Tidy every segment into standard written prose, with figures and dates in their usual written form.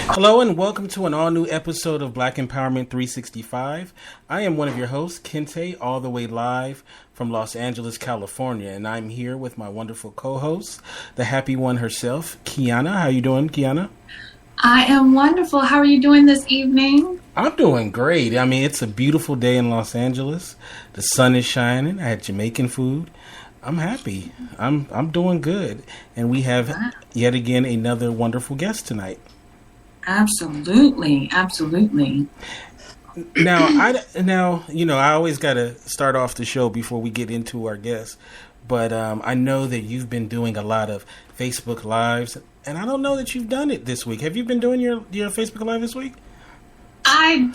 Hello and welcome to an all-new episode of Black Empowerment 365. I am one of your hosts, Kente, all the way live from Los Angeles, California, and I'm here with my wonderful co-host, the happy one herself, Kiana. How you doing, Kiana? I am wonderful. How are you doing this evening? I'm doing great. I mean, it's a beautiful day in Los Angeles. The sun is shining. I had Jamaican food. I'm happy. I'm doing good. And we have yet again another wonderful guest tonight. Absolutely. Now, I always got to start off the show before we get into our guests. But I know that you've been doing a lot of Facebook Lives, and I don't know that you've done it this week. Have you been doing your Facebook Live this week? I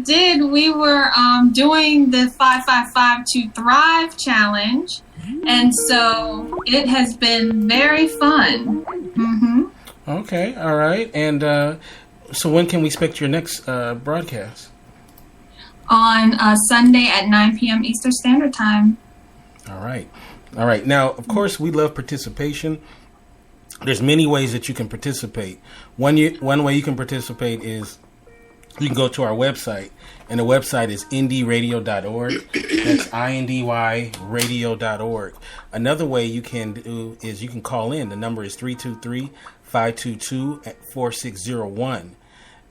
did. We were doing the 555 to Thrive challenge, and so it has been very fun. Mm-hmm. Okay, all right. And so when can we expect your next broadcast? On Sunday at 9 p.m. Eastern Standard Time. All right. Now, of course, we love participation. There's many ways that you can participate. One way you can participate is you can go to our website, and the website is indyradio.org. That's indyradio.org. Another way you can do is you can call in. The number is 323-522-4601.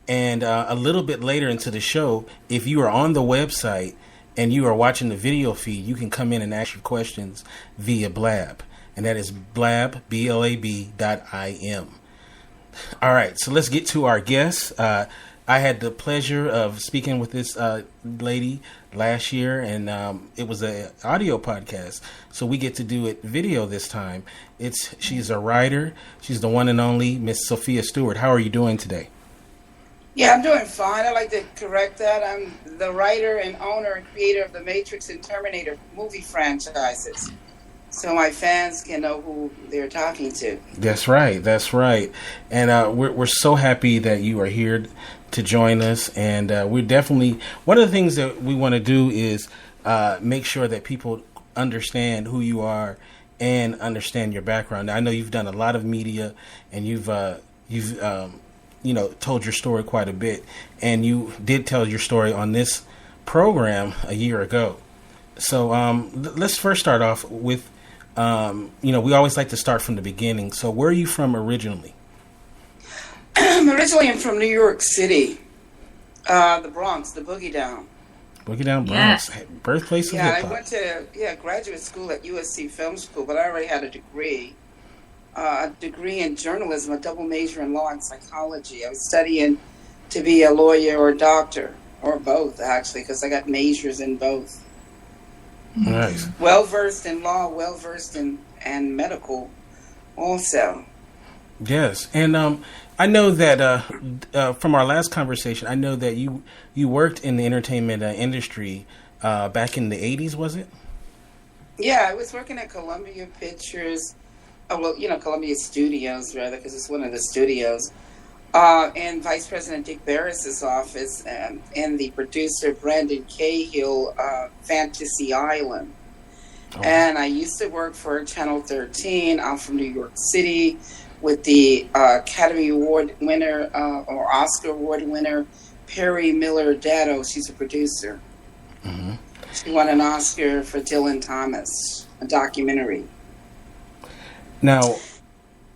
And a little bit later into the show, if you are on the website and you are watching the video feed, you can come in and ask your questions via Blab. And that is blab, blab.im. All right, so let's get to our guests. I had the pleasure of speaking with this lady last year, and it was an audio podcast. So we get to do it video this time. She's a writer. She's the one and only Miss Sophia Stewart. How are you doing today? Yeah, I'm doing fine. I'd like to correct that. I'm the writer and owner and creator of the Matrix and Terminator movie franchises, so my fans can know who they're talking to. That's right. And we're so happy that you are here to join us. And we're definitely, one of the things that we want to do is make sure that people understand who you are and understand your background. Now, I know you've done a lot of media, and you've told your story quite a bit, and you did tell your story on this program a year ago. So let's first start off with, we always like to start from the beginning. So where are you from originally? Originally, I'm from New York City, the Bronx, the Boogie Down. Boogie Down Bronx, yes. Birthplace of hip-hop. I went to graduate school at USC Film School, but I already had a degree in journalism, a double major in law and psychology. I was studying to be a lawyer or a doctor, or both, actually, because I got majors in both. Nice. Well-versed in law, well-versed in medical also. Yes, and I know that from our last conversation, I know that you worked in the entertainment industry back in the 80s, was it? Yeah, I was working at Columbia Pictures. Columbia Studios, rather, because it's one of the studios, and Vice President Dick Barris's office, and the producer Brandon Cahill, Fantasy Island. Oh. And I used to work for Channel 13. I'm from New York City, with the Academy Award winner or Oscar Award winner, Miller Adato. She's a producer. Mm-hmm. She won an Oscar for Dylan Thomas, a documentary. Now,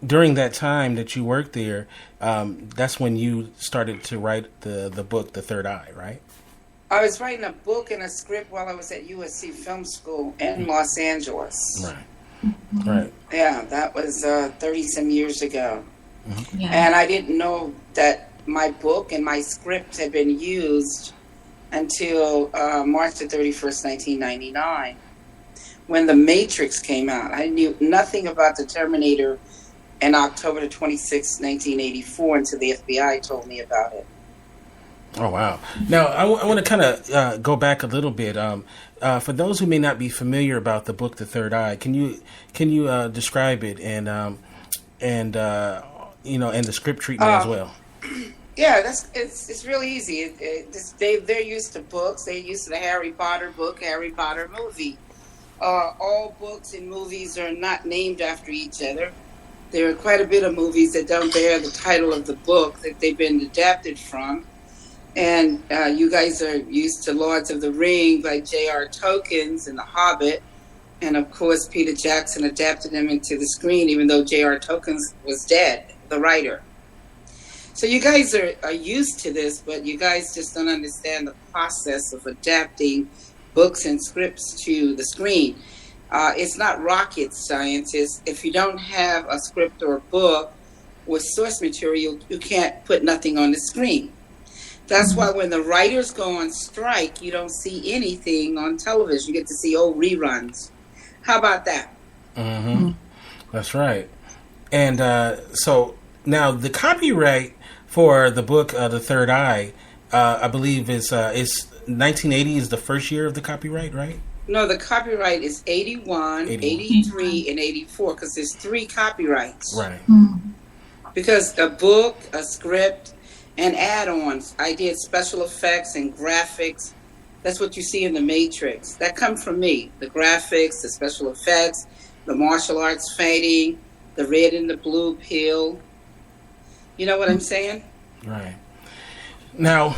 during that time that you worked there, that's when you started to write the book, The Third Eye, right? I was writing a book and a script while I was at USC Film School in Los Angeles. Right. Yeah, that was 30-some years ago. Mm-hmm. Yeah. And I didn't know that my book and my script had been used until March the 31st, 1999. When The Matrix came out. I knew nothing about the Terminator in October the 26th, 1984, until the FBI told me about it. Oh, wow. Now, I want to kind of go back a little bit. For those who may not be familiar about the book, The Third Eye, can you describe it and the script treatment as well? Yeah, it's really easy. They're used to books. They're used to the Harry Potter book, Harry Potter movie. All books and movies are not named after each other. There are quite a bit of movies that don't bear the title of the book that they've been adapted from. And you guys are used to Lords of the Ring by J.R. Tolkien and The Hobbit. And of course, Peter Jackson adapted them into the screen, even though J.R. Tolkien was dead, the writer. So you guys are used to this, but you guys just don't understand the process of adapting books and scripts to the screen. It's not rocket science. If you don't have a script or a book with source material, you can't put nothing on the screen. That's why when the writers go on strike, you don't see anything on television. You get to see old reruns. How about that? Mm-hmm. That's right. And so now the copyright for the book, The Third Eye, I believe is 1980 is the first year of the copyright, right? No, the copyright is 81, 83, and 84 because there's 3 copyrights. Right. Because a book, a script, and add-ons. I did special effects and graphics. That's what you see in The Matrix. That come from me. The graphics, the special effects, the martial arts fighting, the red and the blue pill. You know what I'm saying? Right. Now,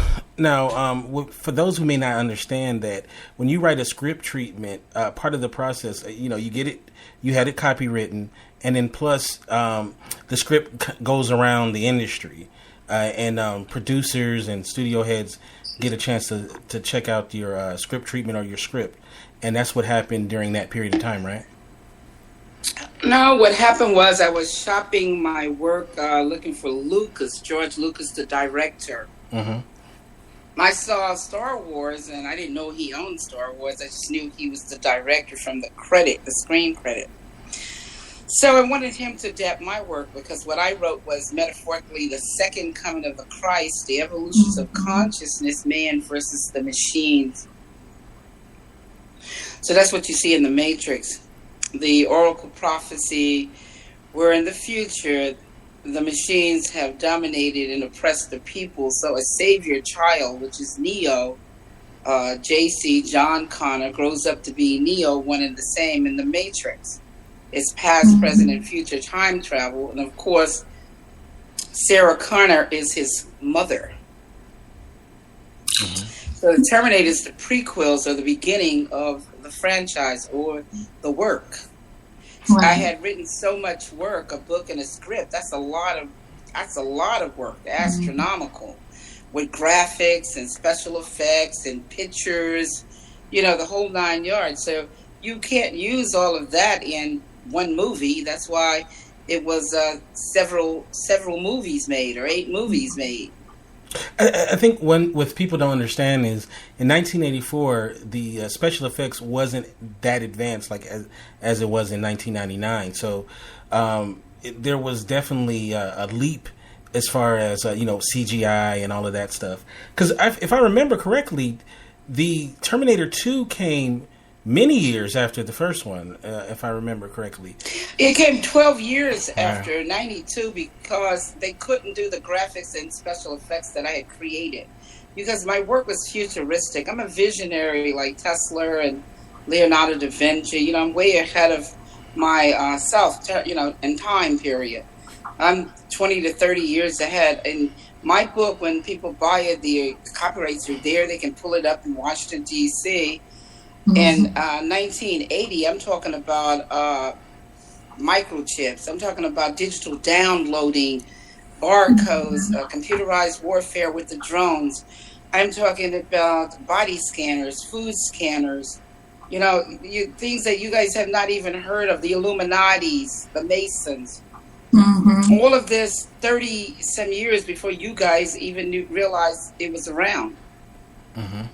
for those who may not understand that, when you write a script treatment, part of the process, you get it, you had it copywritten, and then plus the script goes around the industry, and producers and studio heads get a chance to check out your script treatment or your script, and that's what happened during that period of time, right? No, what happened was I was shopping my work, looking for George Lucas, the director. Mm-hmm. I saw Star Wars, and I didn't know he owned Star Wars. I just knew he was the director from the screen credit. So I wanted him to adapt my work because what I wrote was metaphorically the second coming of the Christ, the evolutions of consciousness, man versus the machines. So that's what you see in The Matrix. The oracle prophecy, where in the future the machines have dominated and oppressed the people. So a savior child, which is Neo, JC, John Connor, grows up to be Neo, one and the same in The Matrix. It's past, present, and future time travel. And of course, Sarah Connor is his mother. Mm-hmm. So the Terminator is the prequels or the beginning of the franchise or the work. Right. I had written so much work, a book and a script. That's a lot of work, astronomical, with graphics and special effects and pictures, the whole 9 yards. So you can't use all of that in one movie. That's why it was several movies made, or 8 movies made. I think what people don't understand is in 1984 the special effects wasn't that advanced like as it was in 1999. So there was definitely a leap as far as CGI and all of that stuff. Because if I remember correctly, the Terminator 2 came many years after the first one, if I remember correctly. It came 12 years after 92 because they couldn't do the graphics and special effects that I had created. Because my work was futuristic. I'm a visionary like Tesla and Leonardo da Vinci. I'm way ahead of my self, in time period. I'm 20 to 30 years ahead. And my book, when people buy it, the copyrights are there. They can pull it up in Washington, D.C., in 1980, I'm talking about microchips. I'm talking about digital downloading, barcodes, computerized warfare with the drones. I'm talking about body scanners, food scanners, things that you guys have not even heard of, the Illuminatis, the Masons. Mm-hmm. All of this 30-some years before you guys even realized it was around. Mm-hmm.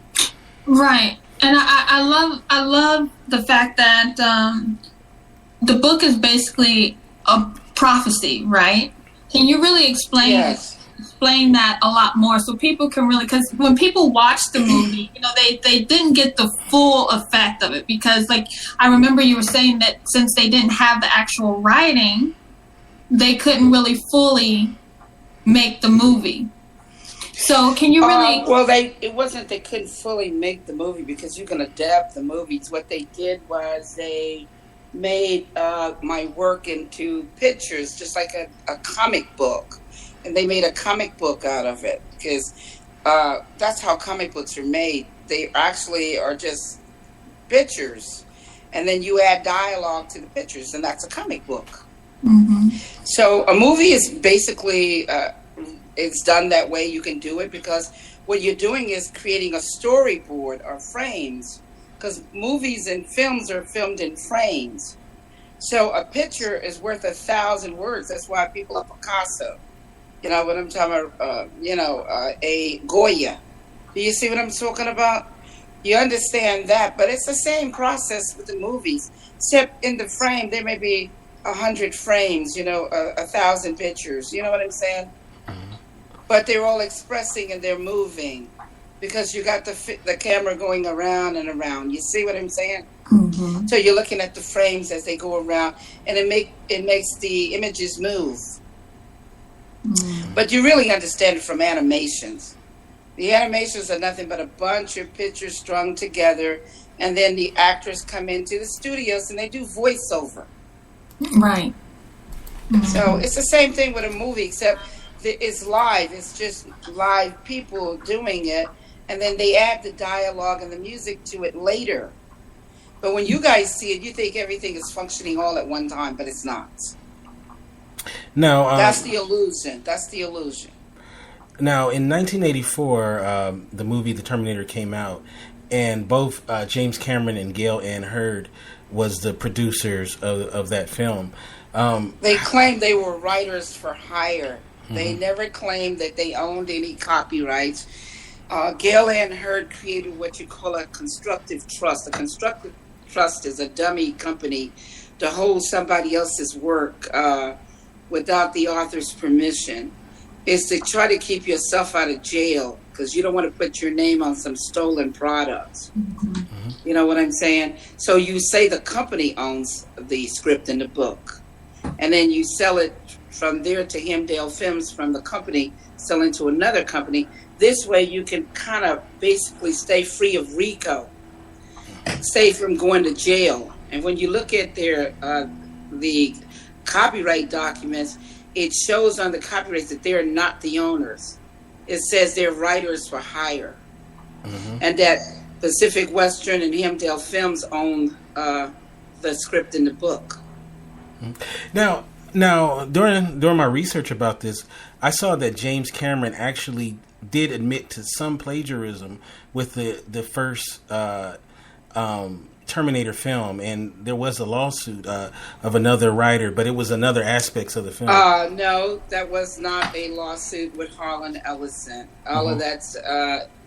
Right. And I love the fact that the book is basically a prophecy, right? Can you really explain that a lot more so people can really, because when people watch the movie, they didn't get the full effect of it because, like, I remember you were saying that since they didn't have the actual writing, they couldn't really fully make the movie. So can you really... it wasn't they couldn't fully make the movie because you can adapt the movies. What they did was they made my work into pictures, just like a comic book. And they made a comic book out of it, because that's how comic books are made. They actually are just pictures, and then you add dialogue to the pictures, and that's a comic book. Mm-hmm. So a movie is basically, it's done that way. You can do it because what you're doing is creating a storyboard or frames, because movies and films are filmed in frames. So a picture is worth 1,000 words. That's why people are Picasso. You know what I'm talking about? A Goya. Do you see what I'm talking about? You understand that, but it's the same process with the movies, except in the frame there may be 100 frames, 1,000 pictures. You know what I'm saying? Mm-hmm. But they're all expressing and they're moving, because you got the camera going around and around. You see what I'm saying? Mm-hmm. So you're looking at the frames as they go around, and it makes the images move. Mm-hmm. But you really understand it from animations. The animations are nothing but a bunch of pictures strung together, and then the actors come into the studios and they do voiceover. Right. Mm-hmm. So it's the same thing with a movie, except it's live. It's just live people doing it, and then they add the dialogue and the music to it later. But when you guys see it, you think everything is functioning all at one time, but it's not. No, that's the illusion. That's the illusion. Now, in 1984, the movie The Terminator came out, and both James Cameron and Gail Ann Hurd was the producers of that film. They claimed they were writers for hire. Mm-hmm. They never claimed that they owned any copyrights. Gail Ann Hurd created what you call a constructive trust. A constructive trust is a dummy company to hold somebody else's work without the author's permission. Is to try to keep yourself out of jail, because you don't want to put your name on some stolen products. Mm-hmm. You know what I'm saying? So you say the company owns the script and the book, and then you sell it from there to Hemdale Films from the company, selling to another company. This way you can kind of basically stay free of RICO, stay from going to jail. And when you look at their the copyright documents, it shows on the copyrights that they're not the owners. It says they're writers for hire. Mm-hmm. And that Pacific Western and Hemdale Films own the script and the book. Now, during my research about this, I saw that James Cameron actually did admit to some plagiarism with the first Terminator film, and there was a lawsuit of another writer, but it was another aspects of the film. No, that was not a lawsuit with Harlan Ellison. All of that's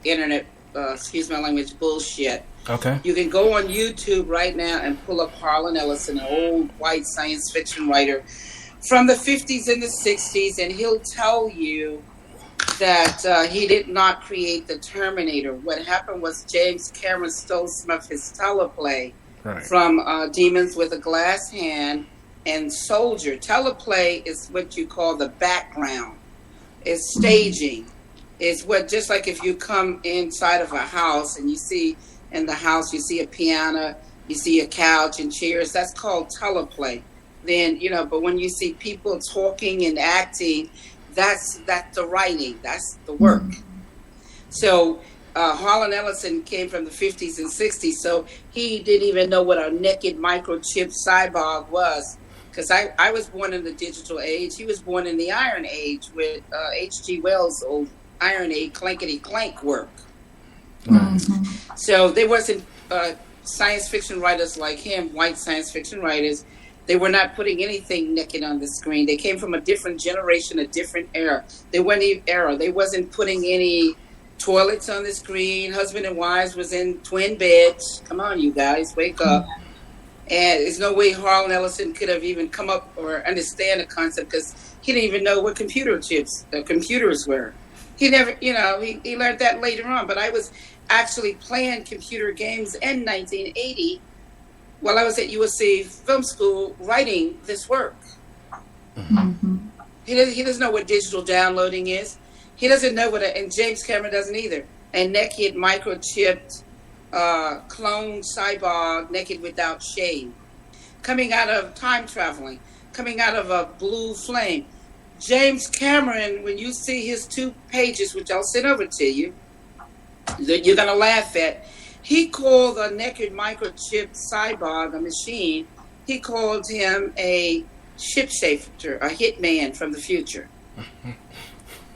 internet, excuse my language, bullshit. Okay. You can go on YouTube right now and pull up Harlan Ellison, an old white science fiction writer from the 50s and the 60s, and he'll tell you that he did not create the Terminator. What happened was James Cameron stole some of his teleplay from Demons with a Glass Hand and Soldier. Teleplay is what you call the background. It's staging. It's what, just like if you come inside of a house and you see in the house, you see a piano, you see a couch and chairs, that's called teleplay. Then, but when you see people talking and acting, that's the writing, that's the work. So Harlan Ellison came from the 50s and 60s, so he didn't even know what a naked microchip cyborg was, because I was born in the digital age. He was born in the Iron Age with H.G. Wells' old Iron Age clankety clank work. Mm-hmm. So there wasn't science fiction writers like him, white science fiction writers. They were not putting anything naked on the screen. They came from a different generation, a different era. They wasn't putting any toilets on the screen. Husband and wives was in twin beds. Come on, you guys, wake up. And there's no way Harlan Ellison could have even come up or understand the concept, because he didn't even know what computers were. He never, he learned that later on. But I was actually playing computer games in 1980 while I was at USC Film School writing this work. Mm-hmm. He doesn't know what digital downloading is. He doesn't know and James Cameron doesn't either. And naked, microchipped, clone cyborg, naked without shame. coming out of time traveling, coming out of a blue flame. James Cameron, when you see his 2 pages, which I'll send over to you, that you're going to laugh at, he called a naked microchip cyborg, a machine, he called him a shapeshifter, a hitman from the future.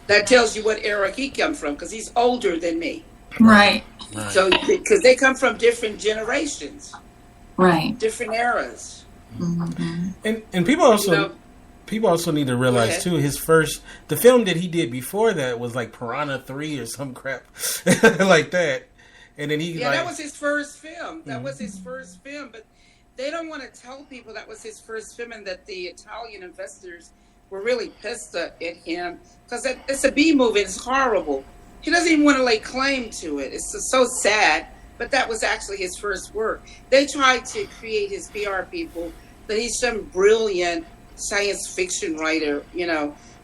That tells you what era he come from, because he's older than me. Right. So, because they come from different generations. Right. Different eras. Mm-hmm. And people also people also need to realize too, the film that he did before that was like Piranha 3 or some crap like that. And then that was his first film. That was his first film, but they don't want to tell people that was his first film, and that the Italian investors were really pissed at him because it's a B movie. It's horrible. He doesn't even want to lay claim to it. It's just so sad, but that was actually his first work. They tried to create his PR people that he's some brilliant science fiction writer,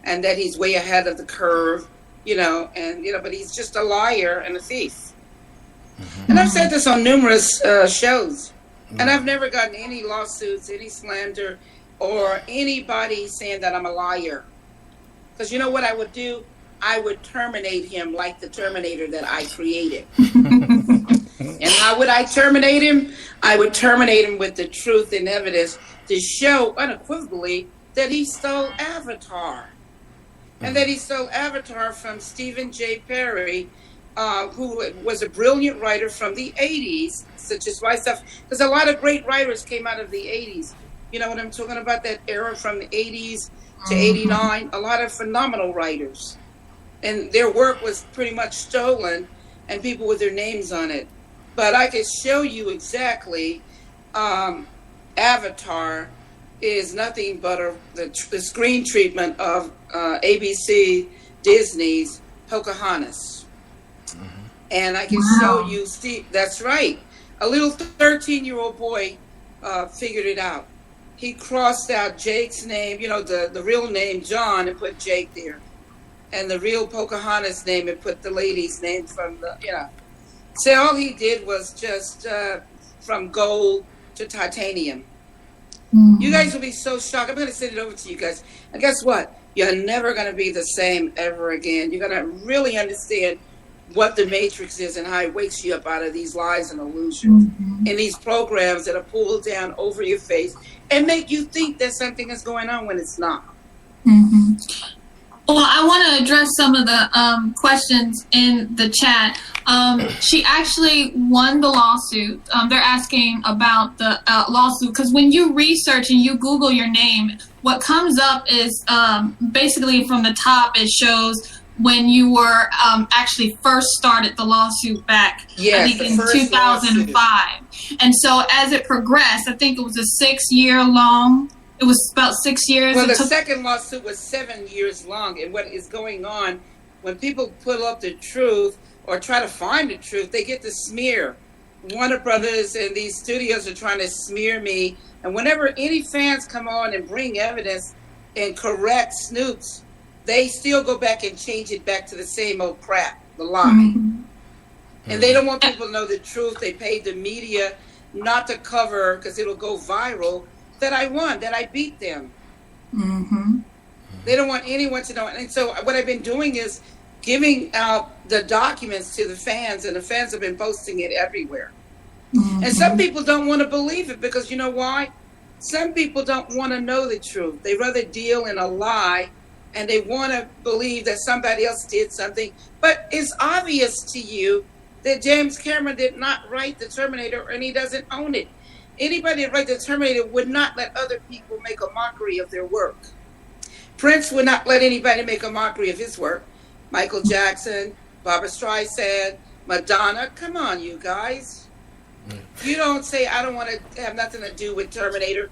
and that he's way ahead of the curve, but he's just a liar and a thief. Mm-hmm. And I've said this on numerous shows, and I've never gotten any lawsuits, any slander, or anybody saying that I'm a liar. Because you know what I would do? I would terminate him like the Terminator that I created. And how would I terminate him? I would terminate him with the truth and evidence to show unequivocally that he stole Avatar. And that he stole Avatar from Stephen J. Perry, who was a brilliant writer from the 80s, such as myself. Because a lot of great writers came out of the 80s. You know what I'm talking about? That era from the 80s to 89. A lot of phenomenal writers. And their work was pretty much stolen, and people with their names on it. But I can show you exactly. Avatar is nothing but the screen treatment of ABC Disney's Pocahontas. Mm-hmm. And I can show you, Steve, that's right. A little 13-year-old boy figured it out. He crossed out Jake's name, the real name, John, and put Jake there. And the real Pocahontas name, and put the lady's name from the, So all he did was just from gold to titanium. Mm-hmm. You guys will be so shocked. I'm going to send it over to you guys. And guess what? You're never going to be the same ever again. You're going to really understand what the Matrix is and how it wakes you up out of these lies and illusions and these programs that are pulled down over your face and make you think that something is going on when it's not. Mm-hmm. Well, I want to address some of the questions in the chat. She actually won the lawsuit. They're asking about the lawsuit because when you research and you Google your name, what comes up is basically from the top, it shows when you were actually first started the lawsuit back, I think in 2005. Lawsuit. And so as it progressed, I think it was a 6-year long. It was about 6 years. Well, the second lawsuit was 7 years long. And what is going on, when people pull up the truth or try to find the truth, they get the smear. Warner Brothers and these studios are trying to smear me. And whenever any fans come on and bring evidence and correct snoops, they still go back and change it back to the same old crap, the lie. Mm-hmm. And they don't want people to know the truth. They paid the media not to cover, because it'll go viral, that I won, that I beat them. Mm-hmm. They don't want anyone to know. And so what I've been doing is giving out the documents to the fans, and the fans have been posting it everywhere. Mm-hmm. And some people don't want to believe it because you know why? Some people don't want to know the truth. They rather deal in a lie, and they want to believe that somebody else did something. But it's obvious to you that James Cameron did not write the Terminator, and he doesn't own it. Anybody that writes the Terminator would not let other people make a mockery of their work. Prince would not let anybody make a mockery of his work. Michael Jackson, Barbra Streisand, Madonna. Come on, you guys. You don't say, I don't want to have nothing to do with Terminator.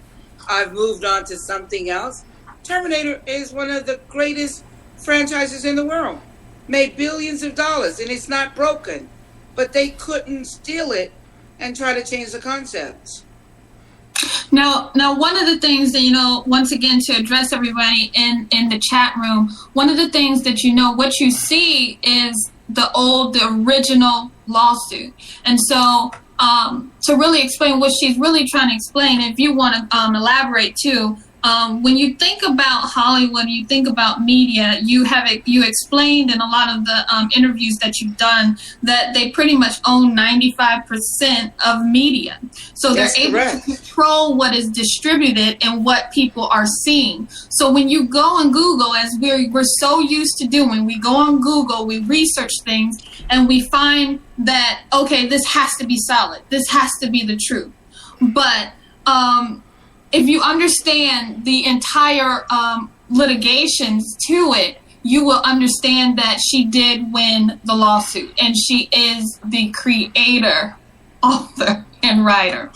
I've moved on to something else. Terminator is one of the greatest franchises in the world. Made billions of dollars, and it's not broken. But they couldn't steal it and try to change the concepts. Now, one of the things that, once again, to address everybody in the chat room, one of the things that, what you see is the original lawsuit. And so to really explain what she's really trying to explain, if you want to elaborate too, when you think about Hollywood, you think about media, you explained in a lot of the interviews that you've done that they pretty much own 95% of media. So they're able to control what is distributed and what people are seeing. So when you go on Google, as we're so used to doing, we go on Google, we research things, and we find that, okay, this has to be solid. This has to be the truth. But if you understand the entire litigations to it, you will understand that she did win the lawsuit, and she is the creator, author, and writer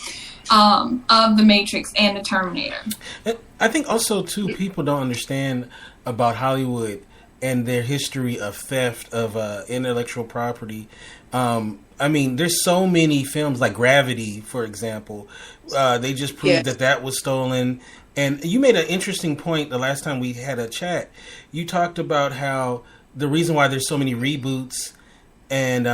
of The Matrix and The Terminator. I think also, too, people don't understand about Hollywood and their history of theft of intellectual property. I mean, there's so many films like Gravity, for example. They just proved that was stolen. And you made an interesting point the last time we had a chat. You talked about how the reason why there's so many reboots and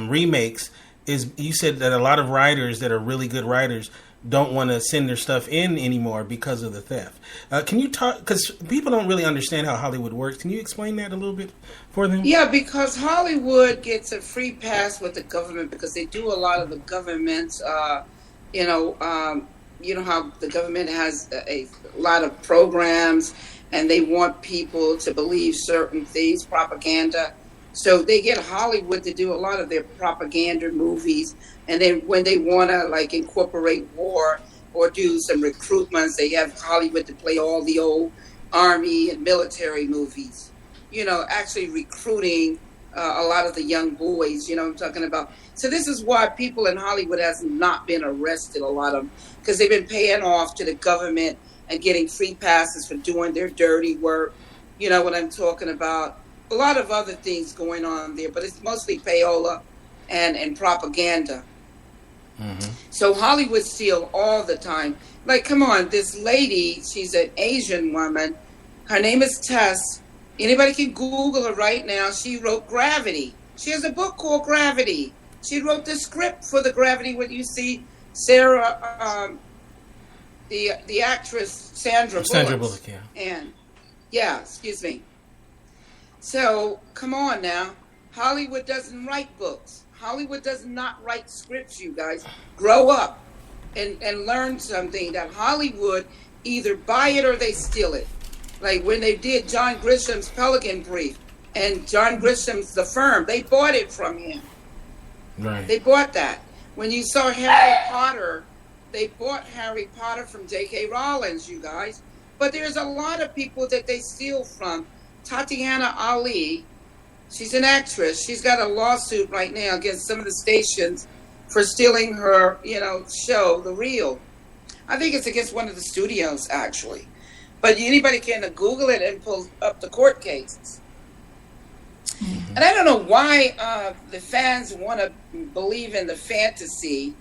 remakes is, you said that a lot of writers that are really good writers don't want to send their stuff in anymore because of the theft. Can you talk, because people don't really understand how Hollywood works. Can you explain that a little bit for them? Yeah, because Hollywood gets a free pass with the government because they do a lot of the government's, you know how the government has a lot of programs and they want people to believe certain things, propaganda. So they get Hollywood to do a lot of their propaganda movies. And then when they want to like incorporate war or do some recruitments, they have Hollywood to play all the old army and military movies, you know, actually recruiting a lot of the young boys, you know what I'm talking about. So this is why people in Hollywood has not been arrested, a lot of them, because they've been paying off to the government and getting free passes for doing their dirty work. You know what I'm talking about. A lot of other things going on there, but it's mostly payola and propaganda. Mm-hmm. So Hollywood steal all the time. Like, come on, this lady, she's an Asian woman. Her name is Tess. Anybody can Google her right now. She wrote Gravity. She has a book called Gravity. She wrote the script for the Gravity, what you see, Sarah, the actress Sandra Bullock, and excuse me. So come on now, Hollywood doesn't write books. Hollywood does not write scripts. You guys grow up and learn something, that Hollywood either buy it or they steal it. Like when they did John Grisham's Pelican Brief and John Grisham's The Firm, they bought it from him. Right. They bought that. When you saw Harry Potter, they bought Harry Potter from J.K. Rowling, you guys. But there's a lot of people that they steal from. Tatiana Ali, she's an actress. She's got a lawsuit right now against some of the stations for stealing her, show, The Real. I think it's against one of the studios, actually. But anybody can Google it and pull up the court cases. Mm-hmm. And I don't know why the fans want to believe in the fantasy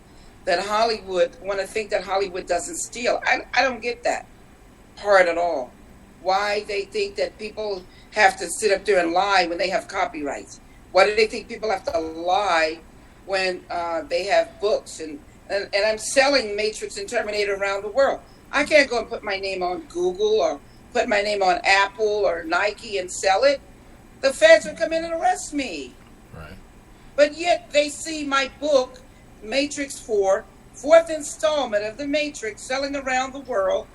that Hollywood, want to think that Hollywood doesn't steal. I don't get that part at all. Why they think that people have to sit up there and lie when they have copyrights. Why do they think people have to lie when they have books? And I'm selling Matrix and Terminator around the world. I can't go and put my name on Google or put my name on Apple or Nike and sell it. The feds would come in and arrest me. Right. But yet they see my book, Matrix 4, fourth installment of The Matrix, selling around the world,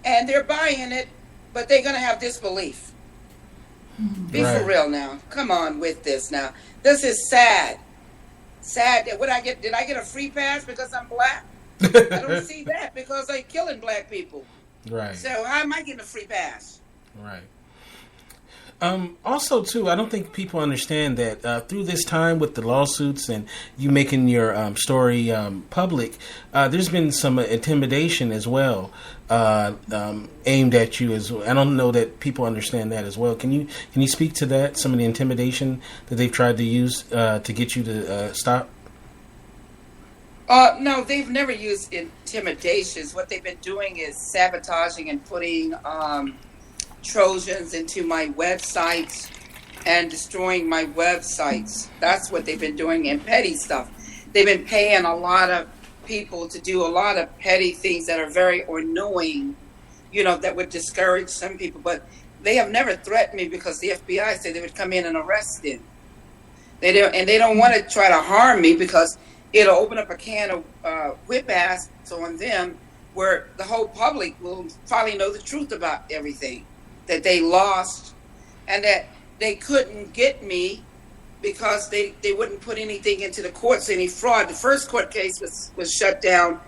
and they're buying it, but they're going to have disbelief. Be for real now. Come on with this now. This is sad. Sad. Did I get a free pass because I'm black? I don't see that because they're killing black people. Right. So how am I getting a free pass? Right. Also, too, I don't think people understand that through this time with the lawsuits and you making your story public, there's been some intimidation as well aimed at you. I don't know that people understand that as well. Can you speak to that? Some of the intimidation that they've tried to use to get you to stop? No, they've never used intimidations. What they've been doing is sabotaging and putting Trojans into my websites and destroying my websites. That's what they've been doing, and petty stuff. they've been paying a lot of people to do a lot of petty things that are very annoying, that would discourage some people. But they have never threatened me because the FBI said they would come in and arrest them. They don't want to try to harm me because it'll open up a can of whip ass on them, where the whole public will finally know the truth about everything, that they lost and that they couldn't get me because they wouldn't put anything into the courts, any fraud. The first court case was shut down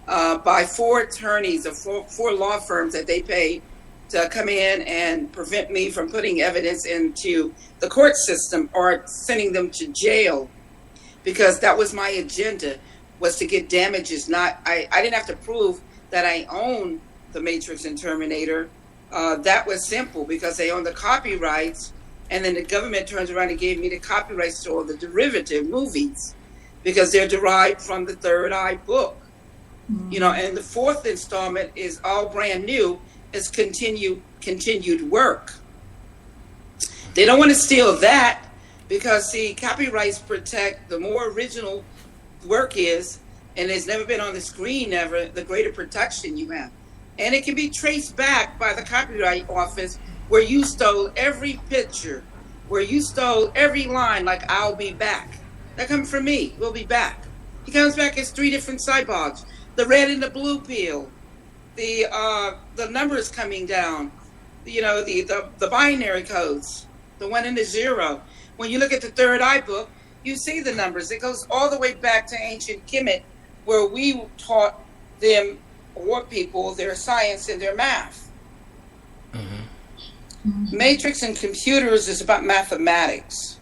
by 4 attorneys of four law firms that they paid to come in and prevent me from putting evidence into the court system or sending them to jail, because that was my agenda, was to get damages. I didn't have to prove that I own the Matrix and Terminator. That was simple because they own the copyrights, and then the government turns around and gave me the copyrights to all the derivative movies because they're derived from the Third Eye book. Mm-hmm. And the 4th installment is all brand new. It's continued work. They don't want to steal that because, see, copyrights protect the more original work is, and it's never been on the screen ever, the greater protection you have. And it can be traced back by the Copyright Office where you stole every picture, where you stole every line, like "I'll be back." That comes from me. We'll be back. He comes back as 3 different cyborgs: the red and the blue pill, the numbers coming down, the binary codes, the 1 and the 0. When you look at the Third Eye book, you see the numbers. It goes all the way back to ancient Kemet, where we taught them, or people, their science and their math. Mm-hmm. Matrix in computers is about mathematics.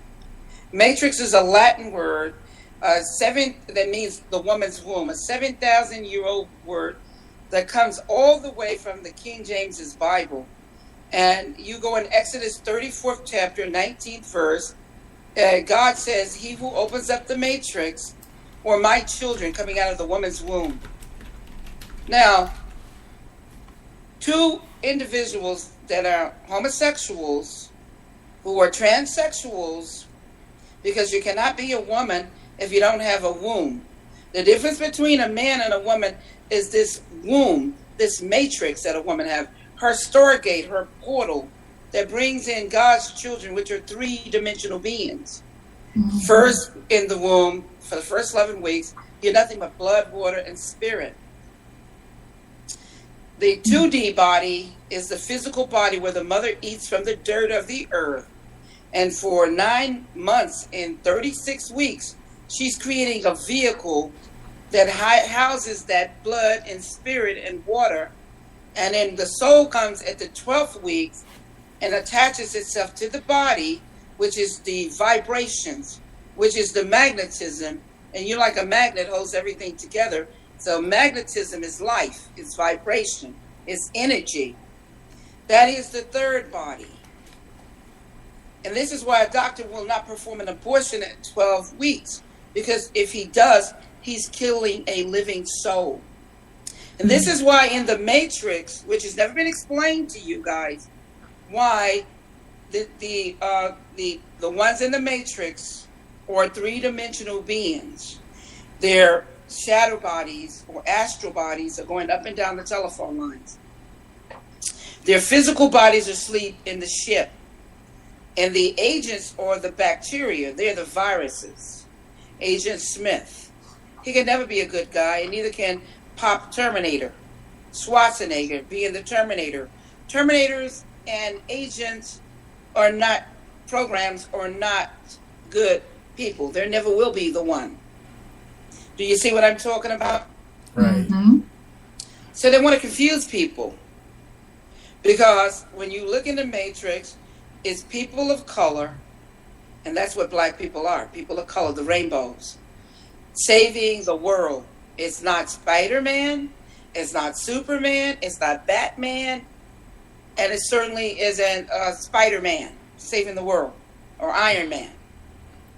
Matrix is a Latin word, that means the woman's womb, a 7,000-year-old word that comes all the way from the King James's Bible. And you go in Exodus 34th chapter, 19th verse, God says, "He who opens up the matrix, or my children coming out of the woman's womb." Now, 2 individuals that are homosexuals, who are transsexuals, because you cannot be a woman if you don't have a womb. The difference between a man and a woman is this womb, this matrix that a woman has, her stargate, her portal that brings in God's children, which are 3-dimensional beings. Mm-hmm. First in the womb, for the first 11 weeks, you're nothing but blood, water, and spirit. The 2D body is the physical body where the mother eats from the dirt of the earth. And for 9 months and 36 weeks, she's creating a vehicle that houses that blood and spirit and water. And then the soul comes at the 12th week and attaches itself to the body, which is the vibrations, which is the magnetism. And you, like a magnet, holds everything together. So magnetism is life, it's vibration, it's energy. That is the 3rd body. And this is why a doctor will not perform an abortion at 12 weeks, because if he does, he's killing a living soul. And this is why in the Matrix, which has never been explained to you guys, why the ones in the Matrix are 3-dimensional beings. They're shadow bodies or astral bodies are going up and down the telephone lines. Their physical bodies are asleep in the ship. And the agents are the bacteria. They're the viruses. Agent Smith. He can never be a good guy, and neither can Pop Terminator. Schwarzenegger being the Terminator. Terminators and agents are not programs, or not good people. There never will be the one. Do you see what I'm talking about? Right. Mm-hmm. So they want to confuse people. Because when you look in the Matrix, it's people of color, and that's what black people are, people of color, the rainbows, saving the world. It's not Spider-Man, it's not Superman, it's not Batman, and it certainly isn't Spider-Man saving the world, or Iron Man.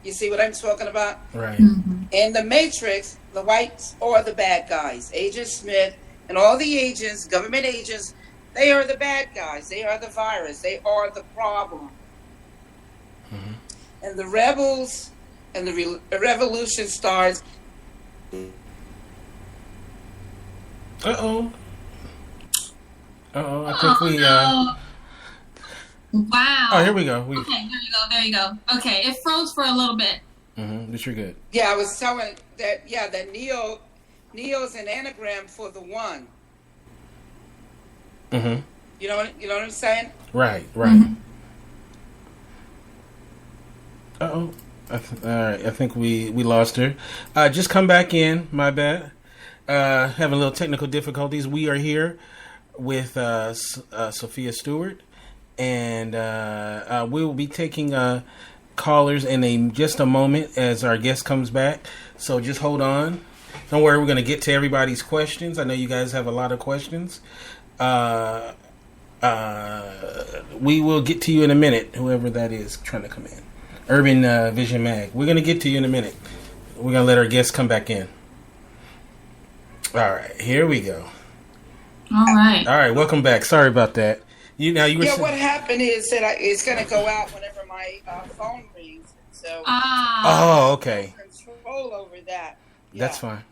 You see what I'm talking about? Right. Mm-hmm. In the Matrix, the whites are the bad guys. Agent Smith and all the agents, government agents, they are the bad guys. They are the virus. They are the problem. Mm-hmm. And the rebels and the revolution starts Uh-oh. Uh-oh, I think we... Wow. Oh, here we go. Okay, there you go. Okay, it froze for a little bit. Mm-hmm, but you're good. Yeah, I was telling that, that Neo's an anagram for the one. Mm-hmm. You know what I'm saying? Right. Mm-hmm. Uh-oh. All right, I think we lost her. Just come back in, my bad. Having a little technical difficulties. We are here with Sophia Stewart, and we will be taking callers in just a moment as our guest comes back. So just hold on. Don't worry, we're going to get to everybody's questions. I know you guys have a lot of questions. We will get to you in a minute, whoever that is trying to come in. Urban Vision Mag. We're going to get to you in a minute. We're going to let our guests come back in. All right, here we go. All right, welcome back. Sorry about that. What happened is that it's going to go out whenever my phone rings. So okay. Control over that. Yeah. That's fine.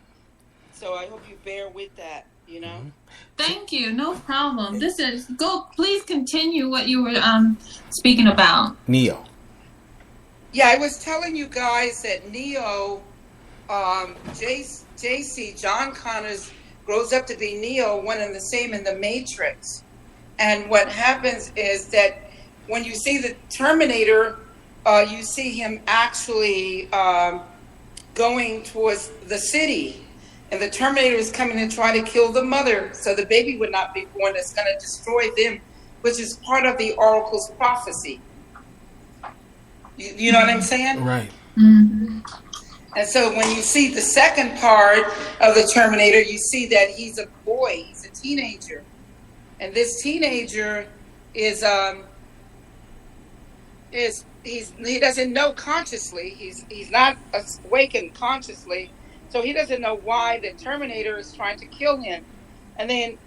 So I hope you bear with that, Mm-hmm. Thank you. No problem. Please continue what you were speaking about. Neo. Yeah, I was telling you guys that Neo, JC, John Connors, grows up to be Neo, one and the same in the Matrix. And what happens is that when you see the Terminator, you see him actually going towards the city. And the Terminator is coming to try to kill the mother, so the baby would not be born. That's going to destroy them, which is part of the Oracle's prophecy. You know what I'm saying? Right. Mm-hmm. And so when you see the second part of the Terminator, you see that he's a boy. He's a teenager. And this teenager he doesn't know consciously. He's not awakened consciously. So he doesn't know why the Terminator is trying to kill him. And then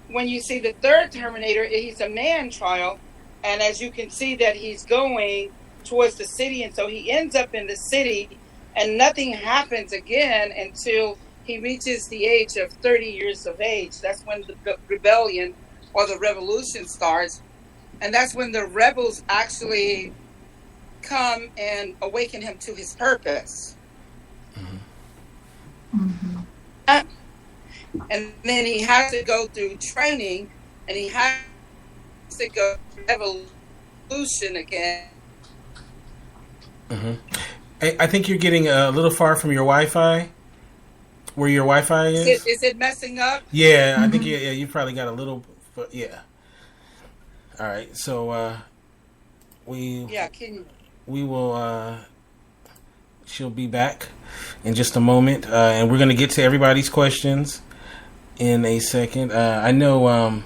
when you see the third Terminator, he's a man child. And as you can see that he's going towards the city. And so he ends up in the city and nothing happens again until he reaches the age of 30 years of age. That's when the rebellion or the revolution starts. And that's when the rebels actually come and awaken him to his purpose. Mm-hmm. And then he has to go through training, and he has to go through evolution again. Mm-hmm. I think you're getting a little far from your Wi-Fi. Where your Wi-Fi is? Is it messing up? Yeah, I think you probably got a little. Yeah. All right, so we will. She'll be back in just a moment, and we're going to get to everybody's questions in a second. I know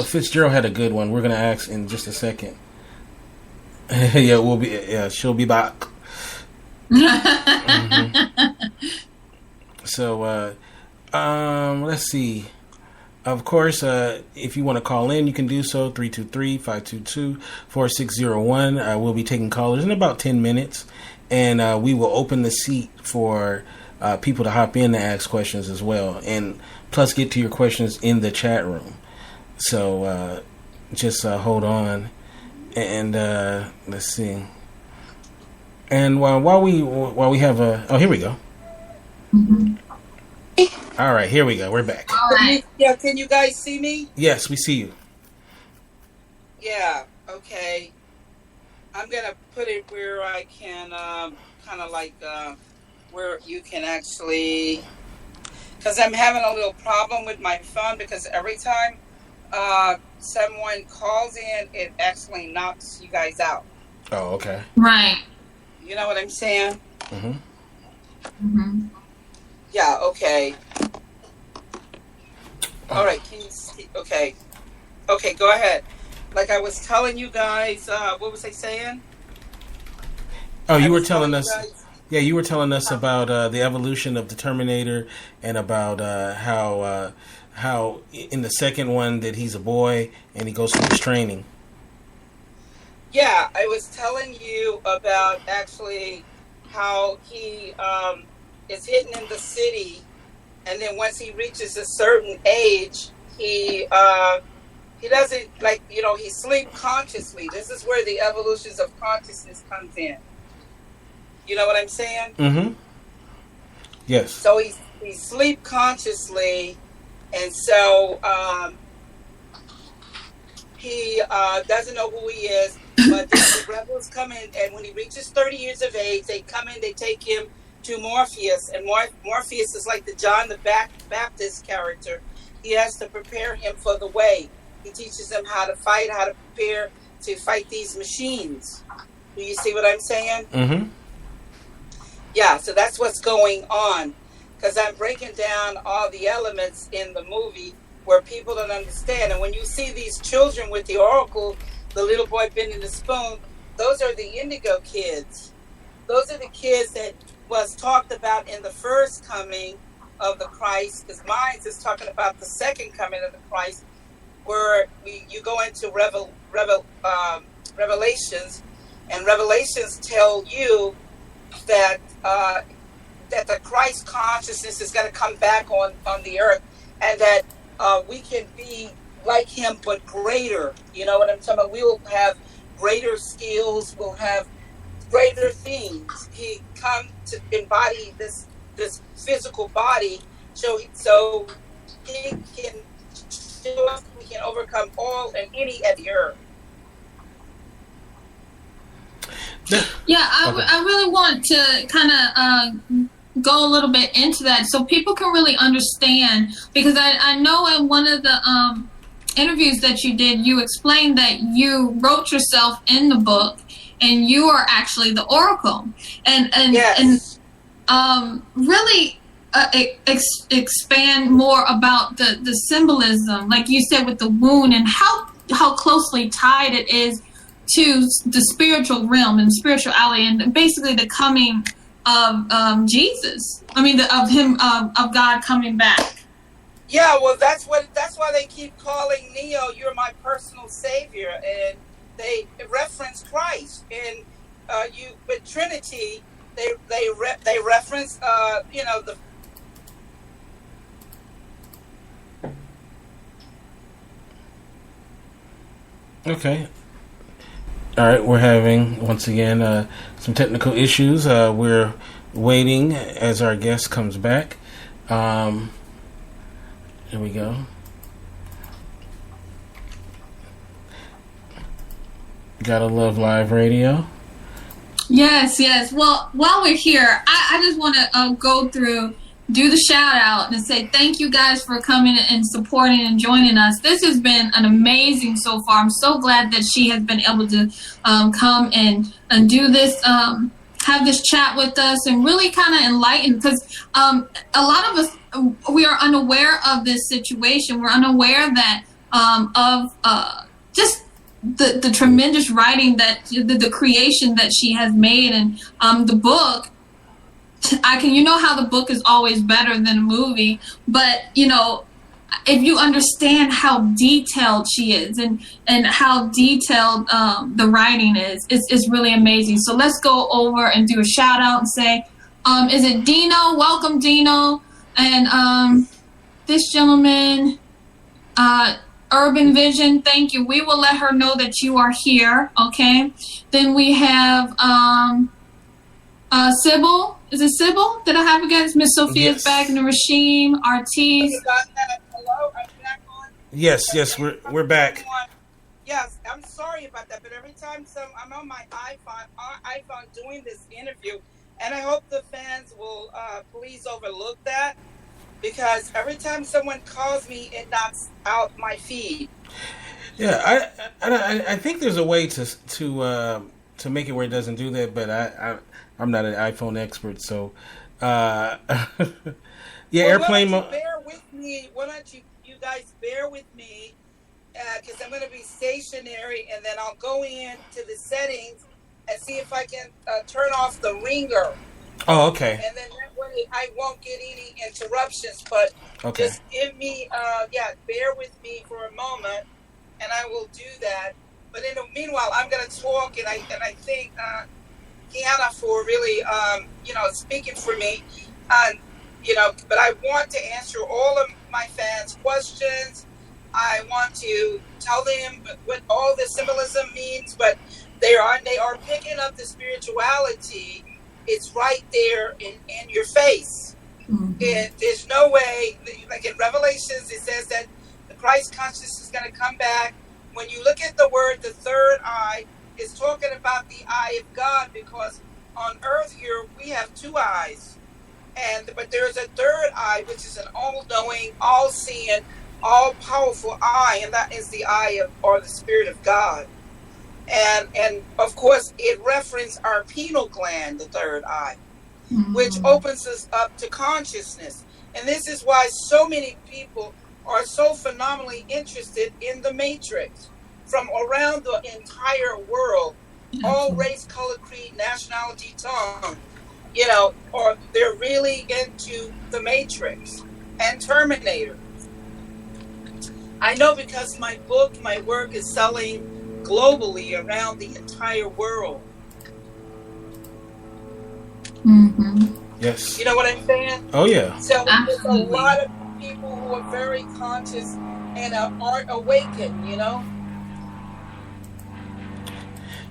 Fitzgerald had a good one. We're going to ask in just a second. She'll be back. Mm-hmm. So, let's see. Of course, if you want to call in, you can do so, 323-522-4601. We'll be taking callers in about 10 minutes, and we will open the seat for people to hop in to ask questions as well, and plus get to your questions in the chat room. So just hold on, and let's see. And while we have here we go. Mm-hmm. All right, here we go. We're back. All right. Yeah, can you guys see me? Yes, we see you. Yeah, okay. I'm going to put it where I can kind of like where you can actually, because I'm having a little problem with my phone, because every time someone calls in, it actually knocks you guys out. Oh, okay. Right. You know what I'm saying? Mm-hmm. Mm-hmm. Yeah, okay. All right, can you see? Okay. Okay, go ahead. Like I was telling you guys, what was I saying? Oh, you were telling us. Yeah, you were telling us about the evolution of the Terminator, and about how in the second one that he's a boy and he goes through his training. Yeah, I was telling you about actually how he is hidden in the city, and then once he reaches a certain age, he doesn't, like, he sleep consciously. This is where the evolutions of consciousness comes in. You know what I'm saying? Mm-hmm. Yes. So he sleep consciously, and so he doesn't know who he is. But the rebels come in, and when he reaches 30 years of age, they come in, they take him to Morpheus, and Morpheus is like the John the Baptist character. He has to prepare him for the way. He teaches him how to fight, how to prepare to fight these machines. Do you see what I'm saying? Mm-hmm. Yeah, so that's what's going on. Because I'm breaking down all the elements in the movie where people don't understand. And when you see these children with the oracle, the little boy bending the spoon, those are the indigo kids. Those are the kids that was talked about in the first coming of the Christ, because mine is talking about the second coming of the Christ, where you go into Revelations, and Revelations tell you that that the Christ consciousness is going to come back on the earth, and that we can be like him but greater. You know what I'm talking about? We will have greater skills. We'll have greater things. He come to embody this physical body, so he can show us we can overcome all and any at the earth. Yeah, I really want to kind of go a little bit into that so people can really understand, because I know in one of the interviews that you did, you explained that you wrote yourself in the book and you are actually the oracle, and yes. and really expand more about the symbolism, like you said, with the wound, and how closely tied it is to the spiritual realm and spirituality, and basically the coming of Jesus. I mean, of God coming back. Yeah, well, that's why they keep calling Neo, "You're my personal savior," and they reference Christ. And with Trinity, they reference the. Okay. All right, we're having, once again, some technical issues. We're waiting as our guest comes back. Here we go. Gotta love live radio. Yes. Well, while we're here, I just want to do the shout out and say thank you guys for coming and supporting and joining us. This has been an amazing so far. I'm so glad that she has been able to come and do this, have this chat with us and really kind of enlighten, because a lot of us, we are unaware of this situation. We're unaware that of just the tremendous writing, that the creation that she has made, and the book. How the book is always better than a movie, but if you understand how detailed she is and how detailed the writing is, it's really amazing. So let's go over and do a shout out and say, is it Dino? Welcome, Dino. And this gentleman, Urban Vision, thank you. We will let her know that you are here. Okay. Then we have Sybil. Is it Sybil that I have against? Miss Sophia's back in the regime. Artiste. Hello, are you back on? Yes, we're back. Yes, I'm sorry about that, but every time I'm on my iPhone doing this interview, and I hope the fans will please overlook that, because every time someone calls me, it knocks out my feed. Yeah, I think there's a way to make it where it doesn't do that, but I'm not an iPhone expert, so yeah. Well, airplane mode. Bear with me. Why don't you guys bear with me? Because I'm going to be stationary, and then I'll go in to the settings and see if I can turn off the ringer. Oh, okay. And then that way I won't get any interruptions. But just give me, bear with me for a moment, and I will do that. But in the meanwhile, I'm going to talk, and I think Kiana for really, speaking for me. But I want to answer all of my fans' questions. I want to tell them what all the symbolism means, but they are picking up the spirituality. It's right there in your face. Mm-hmm. There's no way, like in Revelations, it says that the Christ consciousness is going to come back. When you look at the word, the third eye is talking about the eye of God, because on earth here we have two eyes, but there's a third eye, which is an all-knowing, all-seeing, all-powerful eye, and that is the eye of, or the Spirit of God. And of course, it references our pineal gland, the third eye, mm-hmm. which opens us up to consciousness. And this is why so many people are so phenomenally interested in the Matrix from around the entire world, all race, color, creed, nationality, tongue, or they're really into the Matrix and Terminator. I know because my work is selling globally around the entire world. Mm-hmm. Yes. You know what I'm saying? Oh, yeah. So there's a lot of people who are very conscious and are awakened,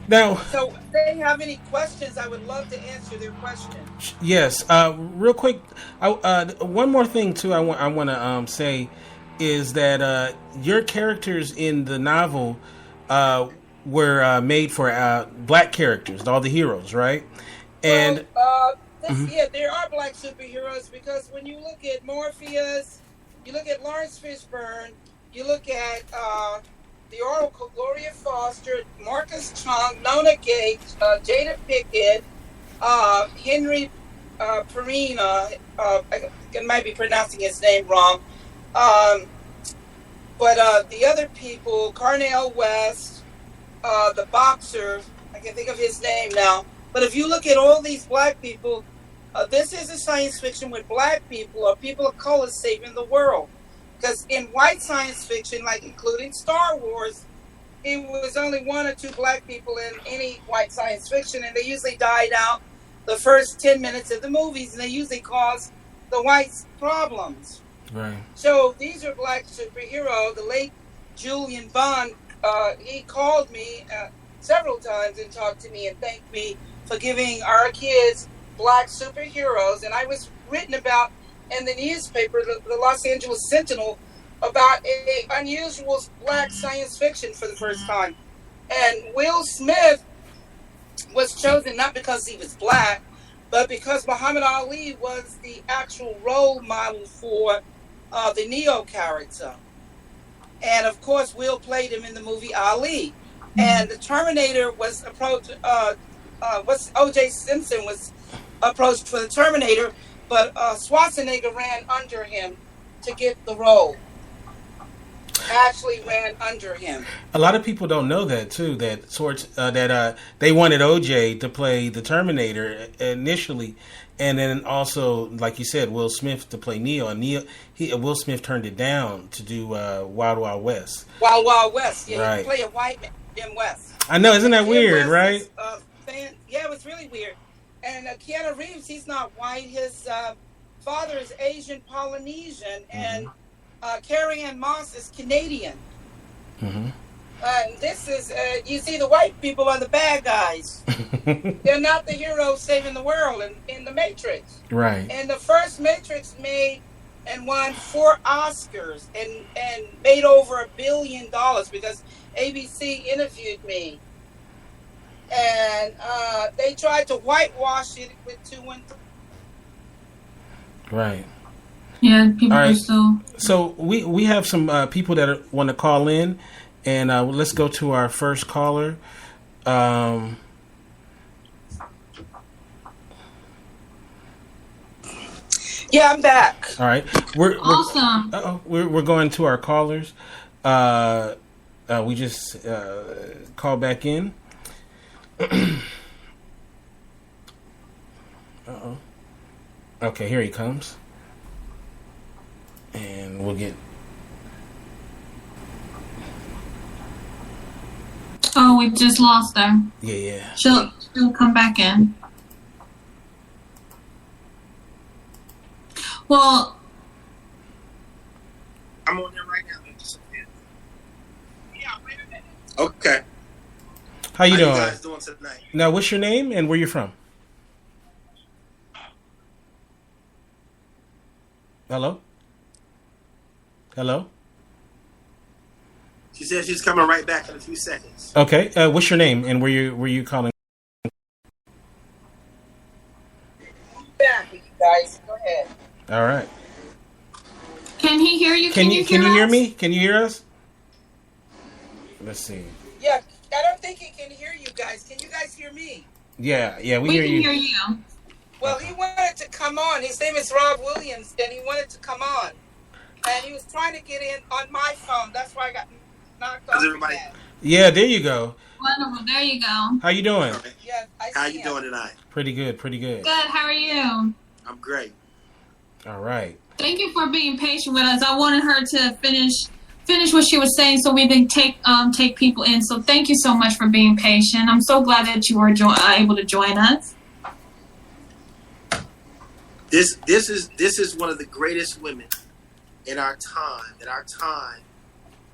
Now, so if they have any questions, I would love to answer their questions. Yes. Real quick, one more thing too. I want to say is that your characters in the novel were made for black characters, all the heroes, right? And mm-hmm. Yeah, there are black superheroes, because when you look at Morpheus, you look at Lawrence Fishburne, you look at the Oracle, Gloria Foster, Marcus Chung, Nona Gates, Jada Pickett, Henry Perina, I might be pronouncing his name wrong, but the other people, Carnell West, the boxer, I can think of his name now. But if you look at all these black people, this is a science fiction with black people or people of color saving the world. Because in white science fiction, like including Star Wars, it was only one or two black people in any white science fiction, and they usually died out the first 10 minutes of the movies, and they usually cause the whites problems. Right. So these are black superheroes. The late Julian Bond, he called me several times and talked to me and thanked me for giving our kids black superheroes. And I was written about in the newspaper, the Los Angeles Sentinel, about a unusual black science fiction for the first time. And Will Smith was chosen not because he was black, but because Muhammad Ali was the actual role model for the Neo character. And of course, Will played him in the movie Ali. And the Terminator was approached, O.J. Simpson was approached for the Terminator, but Schwarzenegger ran under him to get the role. Actually ran under him. A lot of people don't know that too. That they wanted OJ to play the Terminator initially, and then also, like you said, Will Smith to play Neo. And Will Smith turned it down to do Wild Wild West. Wild Wild West. Yeah, right. He played a white man, Jim West. I know, isn't that Jim weird, West right? Yeah, it was really weird. And Keanu Reeves, he's not white. His father is Asian Polynesian, and Carrie Ann Moss is Canadian. Mm-hmm. And this is, you see, the white people are the bad guys. They're not the heroes saving the world in the Matrix. Right. And the first Matrix made and won 4 Oscars and made over $1 billion, because ABC interviewed me. And they tried to whitewash it with 2 and 3. Right. Yeah, people are still. So we have some people that want to call in, and let's go to our first caller. Yeah, I'm back. All right, awesome. We're going to our callers. We just called back in. Uh-oh. Okay, here he comes. And we'll get... Oh, we just lost her. Yeah. She'll come back in. Well, I'm on there right now. Yeah, wait a minute. Okay. How you doing? You guys doing tonight? Now, what's your name and where you from? Hello? Hello? She said she's coming right back in a few seconds. Okay. What's your name and where you calling? Back with you guys. Go ahead. All right. can he hear you? Can you hear us? me? Can you hear us? Let's see. Yeah, I don't think he can hear you guys. Can you guys hear me? Yeah, we We hear can you. hear you. Well, he wanted to come on. His name is Rob Williams, and he wanted to come on. And he was trying to get in on my phone. That's why I got knocked off. Everybody- again. Yeah, there you go. Wonderful. There you go. How you doing? Yeah, I How see you him. doing tonight? Pretty good. Good. How are you? I'm great. All right. Thank you for being patient with us. I wanted her to finish what she was saying so we can take people in. So thank you so much for being patient. I'm so glad that you were able to join us. This is one of the greatest women in our time that our time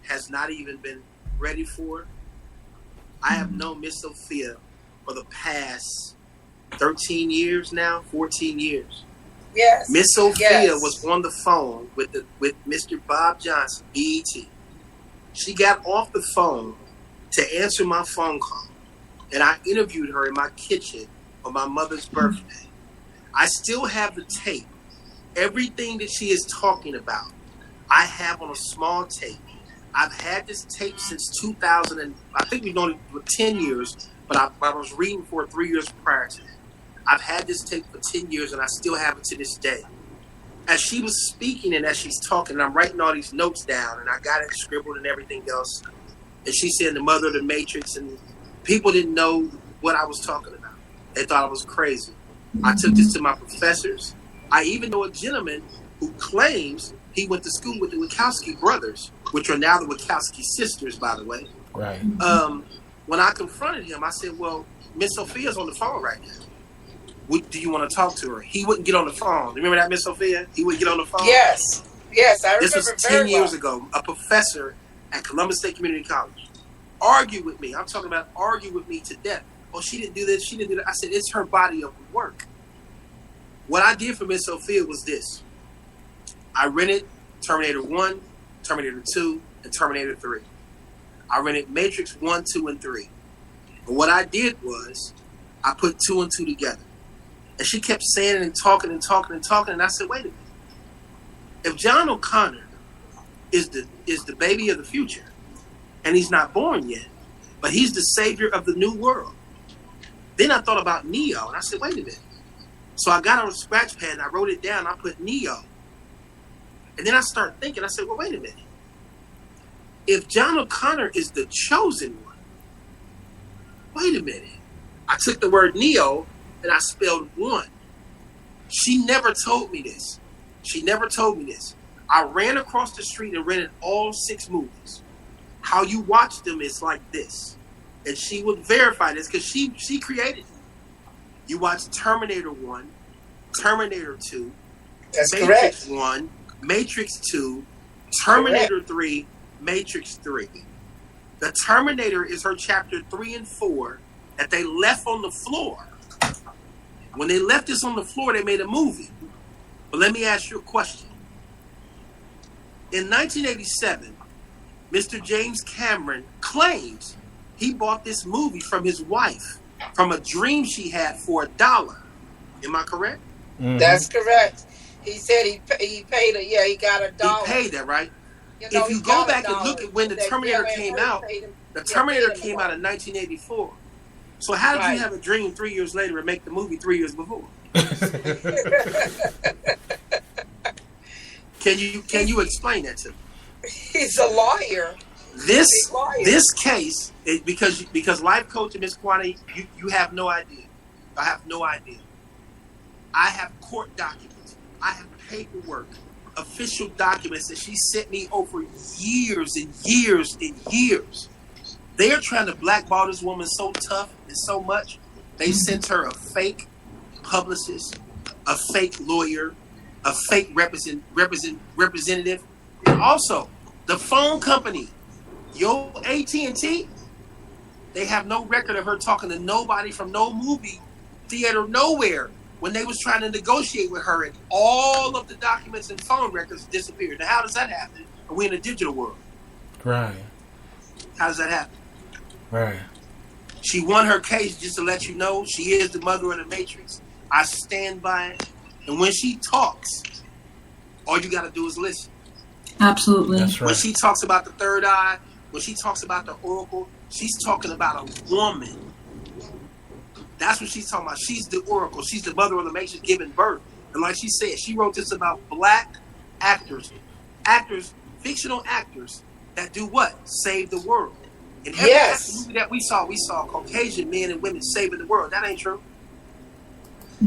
has not even been ready for. I have known Miss Sophia for the past 13 years now, 14 years. Yes. Miss Sophia Yes. was on the phone with Mr. Bob Johnson, BET. She got off the phone to answer my phone call, and I interviewed her in my kitchen on my mother's birthday. I still have the tape. Everything that she is talking about, I have on a small tape. I've had this tape since 2000, and I think we've known it for 10 years, but I was reading for 3 years prior to that. I've had this tape for 10 years, and I still have it to this day. As she was speaking and as she's talking, and I'm writing all these notes down, and I got it scribbled and everything else, and she said the mother of the Matrix, and people didn't know what I was talking about. They thought I was crazy. I took this to my professors. I even know a gentleman who claims he went to school with the Wachowski brothers, which are now the Wachowski sisters, by the way. Right. When I confronted him, I said, well, Miss Sophia's on the phone right now. Do you want to talk to her? He wouldn't get on the phone. Remember that, Miss Sophia? He wouldn't get on the phone? Yes. Yes, I remember. This was 10 years ago. A professor at Columbus State Community College argued with me. I'm talking about argued with me to death. Oh, she didn't do this. She didn't do that. I said, it's her body of work. What I did for Miss Sophia was this. I rented Terminator 1, Terminator 2, and Terminator 3. I rented Matrix 1, 2, and 3. And what I did was I put 2 and 2 together. And she kept saying it and talking and talking and talking. And I said, wait a minute. If John O'Connor is the baby of the future, and he's not born yet, but he's the savior of the new world, then I thought about Neo. And I said, wait a minute. So I got on a scratch pad and I wrote it down. I put Neo. And then I started thinking, I said, well, wait a minute. If John O'Connor is the chosen one, wait a minute. I took the word Neo and I spelled one. She never told me this. She never told me this. I ran across the street and rented all 6 movies. How you watch them is like this. And she would verify this because she created it. You watch Terminator 1, Terminator 2, That's Matrix correct. 1, Matrix 2, Terminator 3, Matrix 3. The Terminator is her chapter 3 and 4 that they left on the floor. When they left this on the floor, they made a movie. But let me ask you a question. In 1987, Mr. James Cameron claims he bought this movie from his wife, from a dream she had for $1. Am I correct? Mm-hmm. That's correct. He said he paid it. Yeah, he got $1. He paid that, right? know, If you he go got back and $1. look at when the That Terminator Gary came Ford out, paid him- the yeah, Terminator paid him came $1. out in 1984. So how did Right. you have a dream 3 years later and make the movie 3 years before? Can you explain that to me? He's a lawyer. This He's a lawyer. this case is because life coach and Miss Kwani, you have no idea. I have no idea. I have court documents. I have paperwork, official documents that she sent me over years and years and years They are trying to blackball this woman so tough and so much. They sent her a fake publicist, a fake lawyer, a fake representative, and also the phone company, your AT&T. They have no record of her talking to nobody from no movie theater, nowhere, when they was trying to negotiate with her, and all of the documents and phone records disappeared. Now, how does that happen? Are we in a digital world? Right. How does that happen? Right. She won her case, just to let you know. She is the mother of the Matrix. I stand by it. And when she talks, all you got to do is listen. Absolutely. That's right. When she talks about the third eye, when she talks about the oracle, she's talking about a woman. That's what she's talking about. She's the oracle. She's the mother of the Matrix giving birth. And like she said, she wrote this about black actors, fictional actors that do what? Save the world. In every movie that we saw Caucasian men and women saving the world. That ain't true.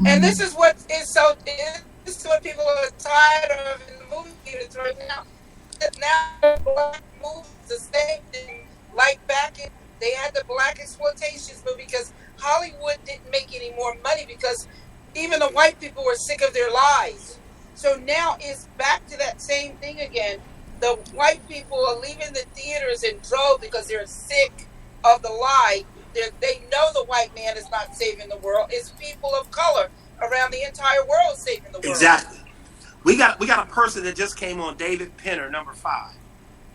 And this is what is so. This is what people are tired of in the movie theaters right now. Now, black movies the same thing. Like back in, they had the black exploitation movie because Hollywood didn't make any more money because even the white people were sick of their lies. So now it's back to that same thing again. The white people are leaving the theaters in droves because they're sick of the lie. They know the white man is not saving the world. It's people of color around the entire world saving the world. Exactly. We got a person that just came on, David Penner, number 5.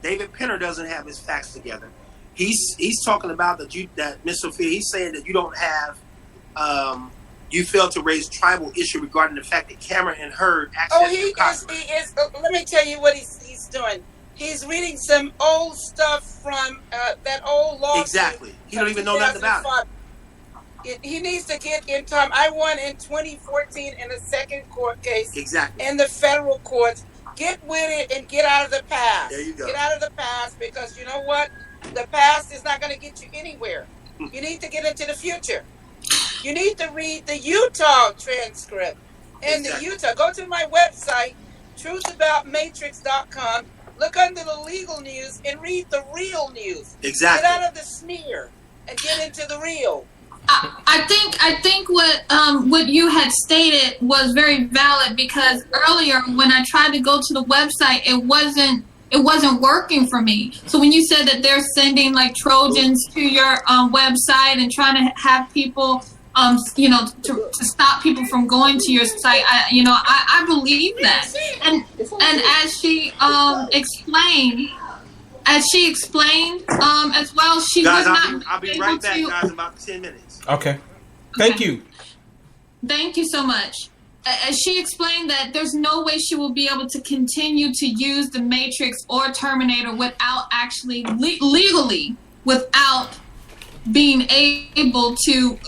David Penner doesn't have his facts together. He's talking about that Miss Sophia. He's saying that you don't have you failed to raise tribal issue regarding the fact that Cameron and Heard accessed he is. Let me tell you what he's doing. He's reading some old stuff from that old law. Exactly. He don't even know nothing about it. He needs to get in time. I won in 2014 in a second court case. Exactly. In the federal courts. Get with it and get out of the past. There you go. Get out of the past because you know what? The past is not going to get you anywhere. You need to get into the future. You need to read the Utah transcript. And the Utah. Go to my website, truthaboutmatrix.com. Look under the legal news and read the real news. Exactly. Get out of the smear and get into the real. I think what you had stated was very valid because earlier when I tried to go to the website, it wasn't working for me. So when you said that they're sending like Trojans to your website and trying to have people, to stop people from going to your site, I believe that. And as she explained, as well, she guys, was not. I'll be right back, guys, in about 10 minutes. Okay. Thank you. Thank you so much. As she explained that there's no way she will be able to continue to use the Matrix or Terminator without actually legally, without being able to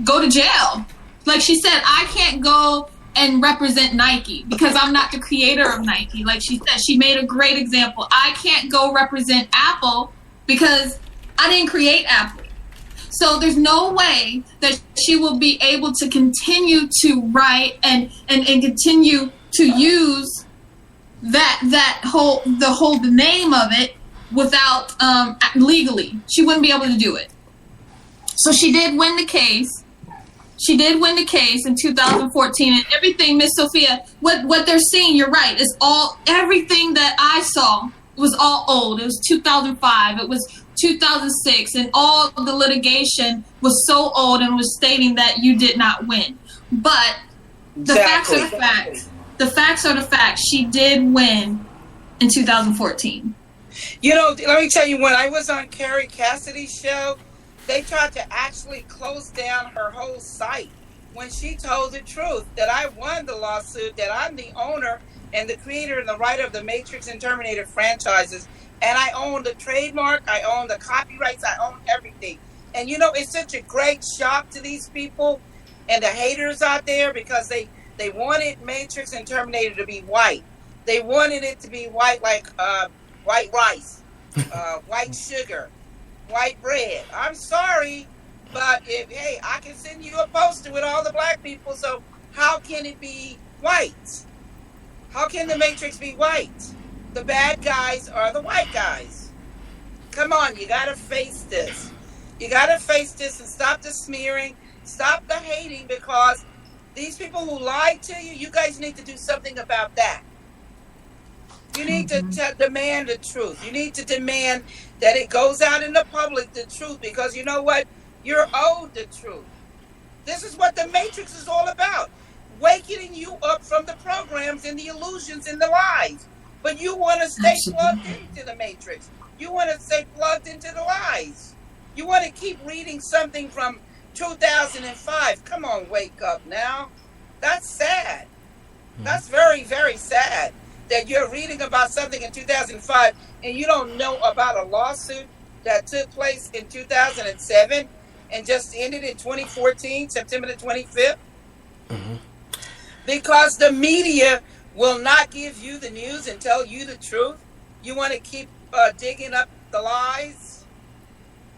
go to jail. Like she said, I can't go and represent Nike because I'm not the creator of Nike. Like she said, she made a great example. I can't go represent Apple because I didn't create Apple. So there's no way that she will be able to continue to write and continue to use the name of it without legally. She wouldn't be able to do it. So she did win the case. She did win the case in 2014, and everything, Miss Sophia, what they're seeing, you're right, is everything that I saw was all old. It was 2005. It was 2006, and all the litigation was so old and was stating that you did not win. But the facts are the facts. The facts are the facts. She did win in 2014. Let me tell you, when I was on Carrie Cassidy's show, they tried to actually close down her whole site when she told the truth that I won the lawsuit, that I'm the owner and the creator and the writer of the Matrix and Terminator franchises. And I own the trademark, I own the copyrights, I own everything. And it's such a great shock to these people and the haters out there because they wanted Matrix and Terminator to be white. They wanted it to be white like white rice, white sugar, white bread. I'm sorry, but I can send you a poster with all the black people, so how can it be white? How can the Matrix be white? The bad guys are the white guys. Come on, you got to face this. You got to face this and stop the smearing, stop the hating, because these people who lied to you, you guys need to do something about that. You need to demand the truth. You need to demand that it goes out in the public, the truth, because you know what? You're owed the truth. This is what the Matrix is all about. Waking you up from the programs and the illusions and the lies. But you want to stay plugged into the Matrix. You want to stay plugged into the lies. You want to keep reading something from 2005. Come on, wake up now. That's sad. That's very, very sad that you're reading about something in 2005 and you don't know about a lawsuit that took place in 2007 and just ended in 2014, September the 25th. Mm-hmm. Because the media will not give you the news and tell you the truth. You want to keep digging up the lies.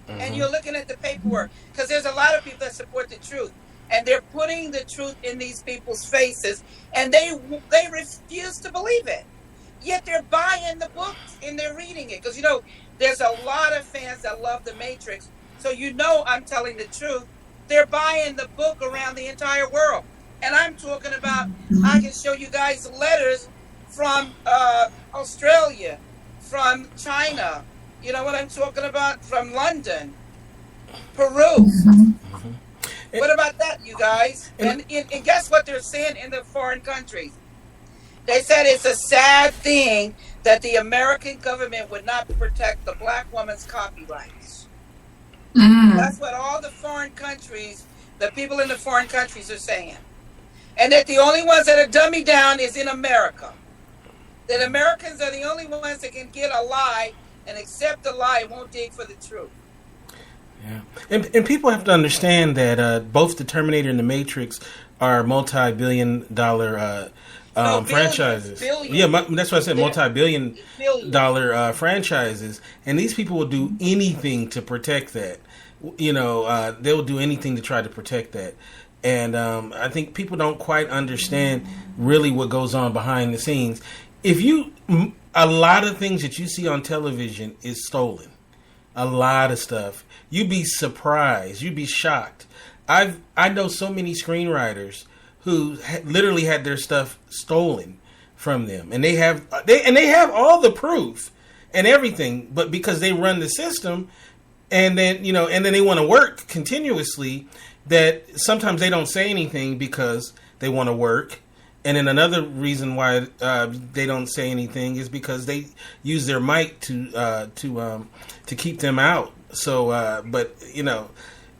Mm-hmm. And you're looking at the paperwork. Because there's a lot of people that support the truth. And they're putting the truth in these people's faces. And they refuse to believe it. Yet they're buying the books and they're reading it. Because, you know, there's a lot of fans that love The Matrix. So you know I'm telling the truth. They're buying the book around the entire world. And I'm talking about, I can show you guys letters from Australia, from China. You know what I'm talking about? From London, Peru. Mm-hmm. What about that, you guys? And guess what they're saying in the foreign countries? They said it's a sad thing that the American government would not protect the black woman's copyrights. Mm-hmm. That's what all the foreign countries, the people in the foreign countries are saying. And that the only ones that are dummy down is in America. That Americans are the only ones that can get a lie and accept the lie and won't dig for the truth. Yeah, and people have to understand that both the Terminator and the Matrix are multi-billion-dollar franchises. Billion. Yeah, that's why I said multi-billion-dollar franchises, and these people will do anything to protect that. You know, they'll do anything to try to protect that. And I think people don't quite understand really what goes on behind the scenes. A lot of things that you see on television is stolen. A lot of stuff. You'd be surprised. You'd be shocked. I know so many screenwriters who literally had their stuff stolen from them, and they have all the proof and everything, but because they run the system, and then they want to work continuously, that sometimes they don't say anything because they want to work. And then another reason why they don't say anything is because they use their mic to keep them out. So, but you know,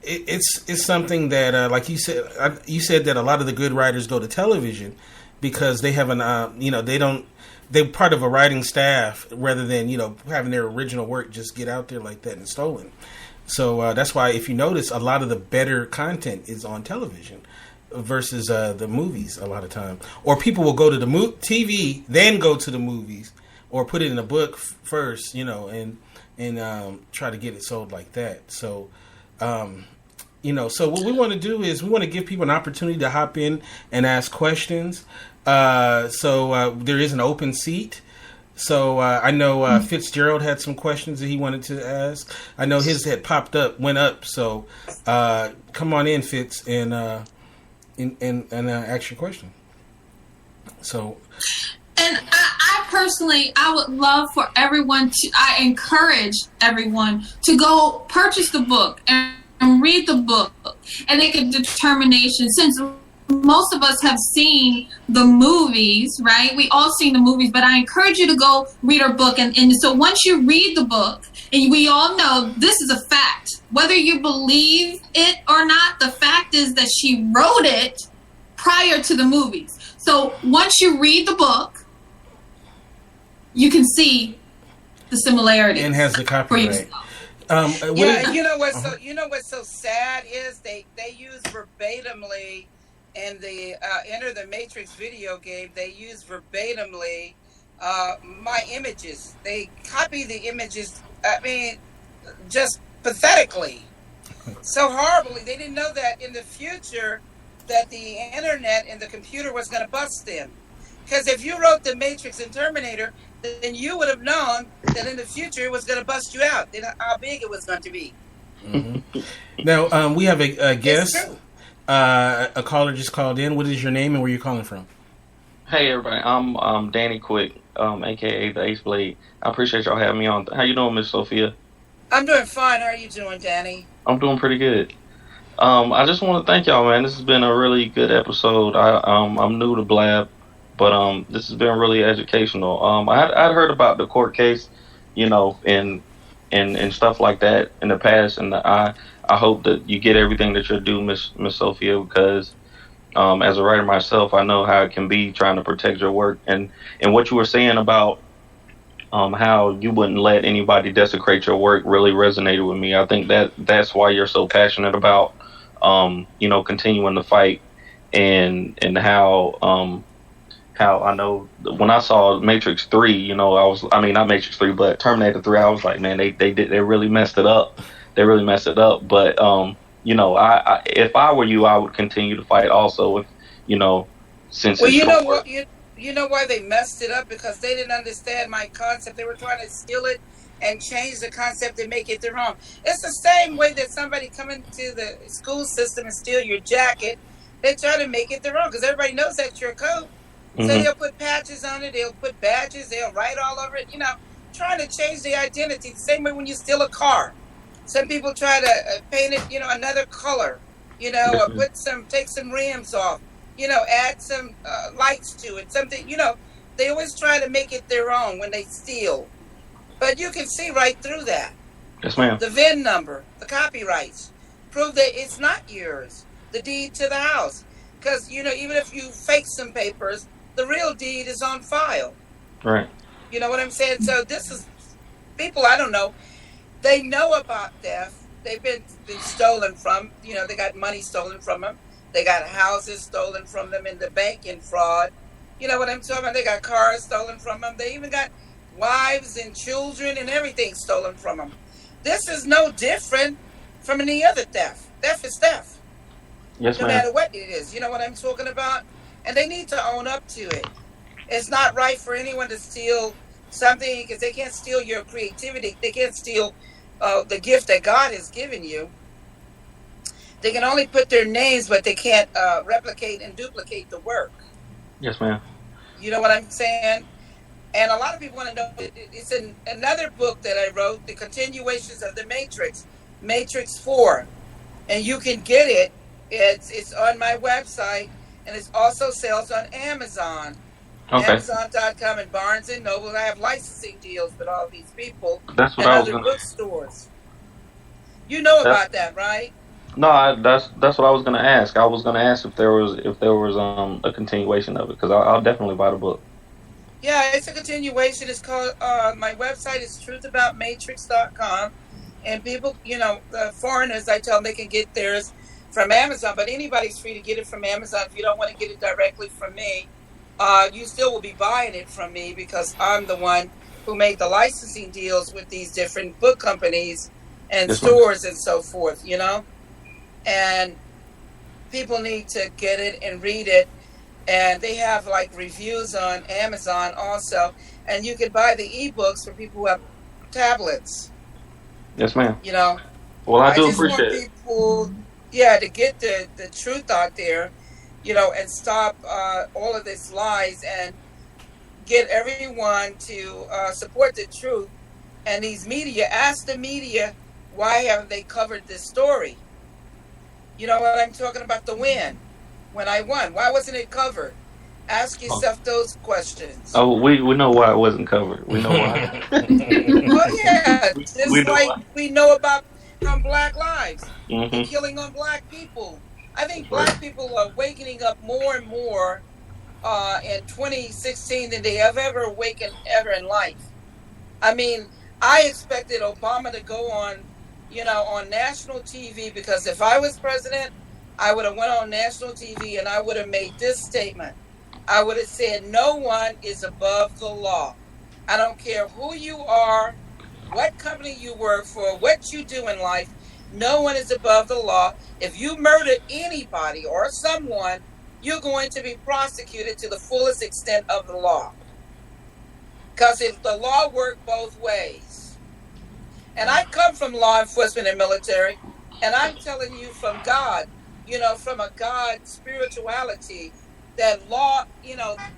it's something that, like you said that a lot of the good writers go to television because they have they're part of a writing staff rather than having their original work just get out there like that and stolen. So that's why, if you notice, a lot of the better content is on television versus the movies a lot of time. Or people will go to the TV, then go to the movies, or put it in a book first, and try to get it sold like that. So, so what we want to do is we want to give people an opportunity to hop in and ask questions. So there is an open seat. So I know Fitzgerald had some questions that he wanted to ask. I know his had went up. So come on in, Fitz, and ask your question. So, and I personally, I would love for everyone I encourage everyone to go purchase the book and read the book and make a determination. Since most of us have seen the movies, right? We all seen the movies, but I encourage you to go read her book. And so once you read the book, and we all know this is a fact, whether you believe it or not, the fact is that she wrote it prior to the movies. So once you read the book, you can see the similarities. And has the copyright. You know what's so sad is they use verbatimly in the Enter the Matrix video game. They use verbatimly my images. They copy the images. I mean, just pathetically, so horribly. They didn't know that in the future that the internet and the computer was going to bust them. Because if you wrote The Matrix and Terminator, then you would have known that in the future it was going to bust you out. And how big it was going to be. Mm-hmm. Now we have a guest. It's true. A caller just called in. What is your name and where you calling from? Hey everybody, I'm Danny Quick, aka the Ace Blade. I appreciate y'all having me on. How you doing, Miss Sophia? I'm doing fine. How are you doing, Danny? I'm doing pretty good. I just want to thank y'all, man. This has been a really good episode. I'm new to Blab, but this has been really educational. I'd heard about the court case, you know, and stuff like that in the past, and I hope that you get everything that you're due, Miss Sophia, because as a writer myself, I know how it can be trying to protect your work, and what you were saying about how you wouldn't let anybody desecrate your work really resonated with me. I think that's why you're so passionate about you know, continuing the fight, and how I know when I saw Matrix 3, you know, not Matrix 3, but Terminator 3, I was like, man, they really messed it up. They really messed it up. But you know, I if I were you, I would continue to fight also. If you know, since well, you know what, you know why they messed it up, because they didn't understand my concept. They were trying to steal it and change the concept and make it their own. It's the same way that somebody come into the school system and steal your jacket. They try to make it their own because everybody knows that's your coat. So they'll put patches on it. They'll put badges. They'll write all over it. You know, trying to change the identity. The same way when you steal a car. Some people try to paint it, you know, another color. You know, or take some rims off. You know, add some lights to it. Something, you know, they always try to make it their own when they steal. But you can see right through that. Yes, ma'am. The VIN number, the copyrights, prove that it's not yours. The deed to the house. Because, you know, even if you fake some papers, the real deed is on file. Right. You know what I'm saying? So this is, people, I don't know, they know about theft. They've been stolen from, you know, they got money stolen from them. They got houses stolen from them in the banking fraud. You know what I'm talking about? They got cars stolen from them. They even got wives and children and everything stolen from them. This is no different from any other theft. Theft is theft. Yes, no ma'am. matter what it is. You know what I'm talking about? And they need to own up to it. It's not right for anyone to steal something, because they can't steal your creativity. They can't steal the gift that God has given you. They can only put their names, but they can't replicate and duplicate the work. Yes, ma'am. You know what I'm saying? And a lot of people want to know, it's in another book that I wrote, The Continuations of the Matrix, Matrix 4. And you can get it. It's on my website, and it also sells on Amazon. Okay. Amazon.com and Barnes & Noble. I have licensing deals with all these people. That's what and I was other gonna. bookstores. You know about that, right? No, that's what I was gonna ask. I was gonna ask if there was a continuation of it, because I'll definitely buy the book. Yeah, it's a continuation. It's called, my website is truthaboutmatrix.com. And people, you know, the foreigners, I tell them they can get theirs from Amazon, but anybody's free to get it from Amazon. If you don't want to get it directly from me, you still will be buying it from me, because I'm the one who made the licensing deals with these different book companies and stores and so forth, you know? And people need to get it and read it. And they have like reviews on Amazon also. And you can buy the ebooks for people who have tablets. Yes, ma'am. You know? Well, I do just appreciate want it. people, yeah, to get the truth out there, you know, and stop all of this lies, and get everyone to support the truth. And these media, ask the media, why haven't they covered this story? You know what I'm talking about? The win. When I won, why wasn't it covered? Ask yourself those questions. Oh, we know why it wasn't covered. We know why. Oh yeah, just we know like why. we know about Black lives, Mm-hmm. and killing on Black people. I think Black people are waking up more and more in 2016 than they have ever awakened ever in life. I mean, I expected Obama to go on, you know, on national TV, because if I was president, I would have went on national TV and I would have made this statement. I would have said, no one is above the law. I don't care who you are, what company you work for, what you do in life. No one is above the law. If you murder anybody or someone, you're going to be prosecuted to the fullest extent of the law. Because if the law worked both ways. And I come from law enforcement and military, and I'm telling you from God, from a God spirituality, that law,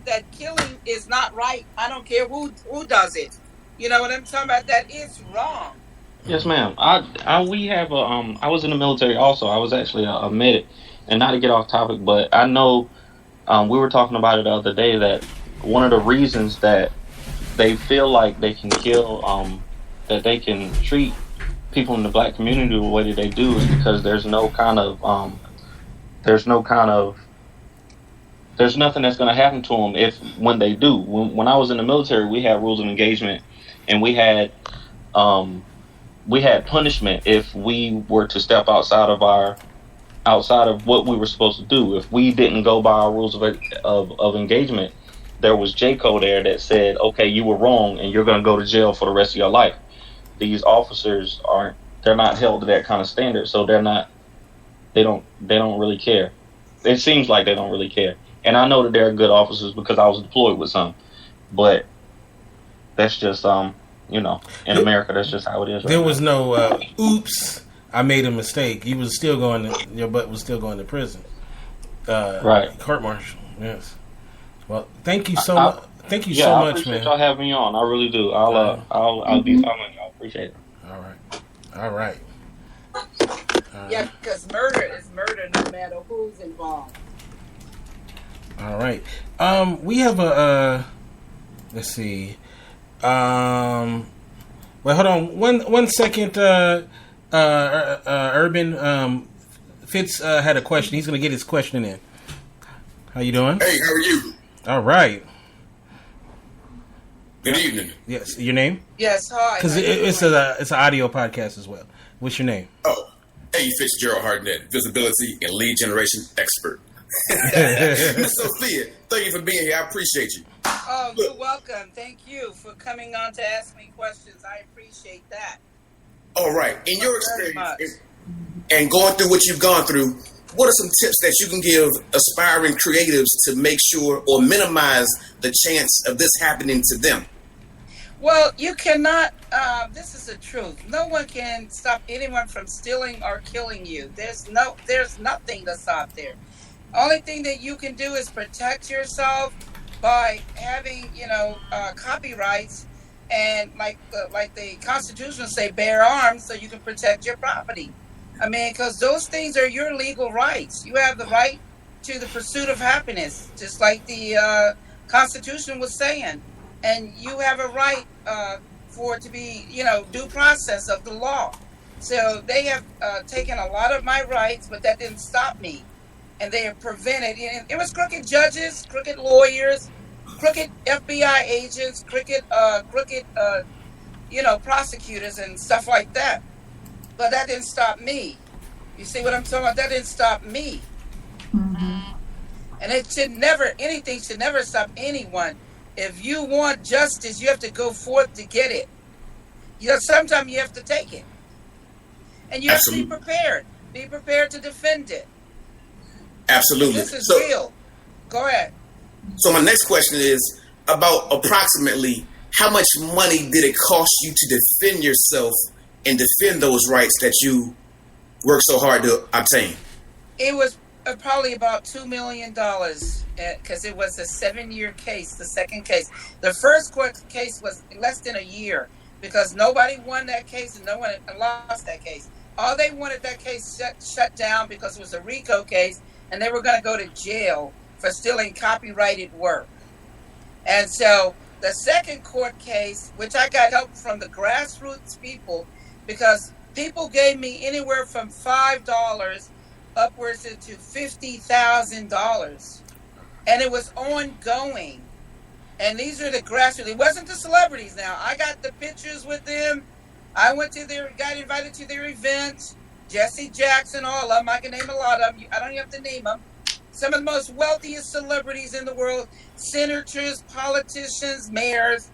that killing is not right. I don't care who does it. You know what I'm talking about? That is wrong. Yes, ma'am. We have I was in the military also. I was actually a medic, and not to get off topic, but I know we were talking about it the other day that one of the reasons that they feel like they can kill, that they can treat people in the black community the way that they do is because there's nothing that's going to happen to them when they do. When I was in the military, we had rules of engagement, and we had punishment if we were to step outside of what we were supposed to do. If we didn't go by our rules of engagement, there was J-code there that said, okay, you were wrong and you're going to go to jail for the rest of your life. These officers they're not held to that kind of standard, so they don't really care. It seems like they don't really care. And I know that they're good officers because I was deployed with some, but that's just in America, that's just how it is. There was no oops, I made a mistake. Your butt was still going to prison. Right. Court martial. Yes. Well, thank you so much. Thank you so I much, appreciate man. y'all having me on. I really do. I'll be following y'all. Appreciate it. All right. Yeah, because murder is murder no matter who's involved. All right. We have let's see. Well, hold on. One second. Urban. Fitz had a question. He's going to get his question in. How you doing? Hey, how are you? All right. Good evening. Yes. Your name? Yes. Hi. Because it's an audio podcast as well. What's your name? Oh, hey, Fitzgerald Hartnett, visibility and lead generation expert. Miss Sophia, thank you for being here. I appreciate you. Oh, you're welcome. Thank you for coming on to ask me questions. I appreciate that. All right. In your experience and going through what you've gone through, what are some tips that you can give aspiring creatives to make sure or minimize the chance of this happening to them? Well, you cannot, this is the truth. No one can stop anyone from stealing or killing you. There's nothing to stop there. Only thing that you can do is protect yourself by having, copyrights and like the Constitution say, bear arms so you can protect your property. I mean, because those things are your legal rights. You have the right to the pursuit of happiness, just like the Constitution was saying. And you have a right for it to be, due process of the law. So they have taken a lot of my rights, but that didn't stop me. And they have prevented. It was crooked judges, crooked lawyers, crooked FBI agents, crooked prosecutors and stuff like that. But that didn't stop me. You see what I'm talking about? That didn't stop me. Mm-hmm. And anything should never stop anyone. If you want justice, you have to go forth to get it. Sometimes you have to take it. And you have to be prepared. Be prepared to defend it. Absolutely. This is real. Go ahead. So my next question is about approximately how much money did it cost you to defend yourself and defend those rights that you worked so hard to obtain? It was probably about $2 million because it was a 7-year case, the second case. The first court case was less than a year because nobody won that case and no one lost that case. All they wanted that case shut down because it was a RICO case and they were going to go to jail for stealing copyrighted work. And so the second court case, which I got help from the grassroots people, because people gave me anywhere from $5 upwards to $50,000. And it was ongoing. And these are the grassroots. It wasn't the celebrities now. I got the pictures with them. I got invited to their events. Jesse Jackson, all of them. I can name a lot of them. I don't even have to name them. Some of the most wealthiest celebrities in the world, senators, politicians, mayors,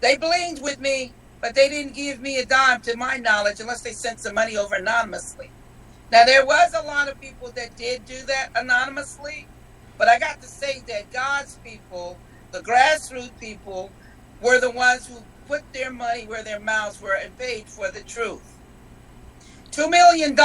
they blinged with me, but they didn't give me a dime to my knowledge unless they sent some money over anonymously. Now, there was a lot of people that did do that anonymously, but I got to say that God's people, the grassroots people, were the ones who put their money where their mouths were and paid for the truth. $2 million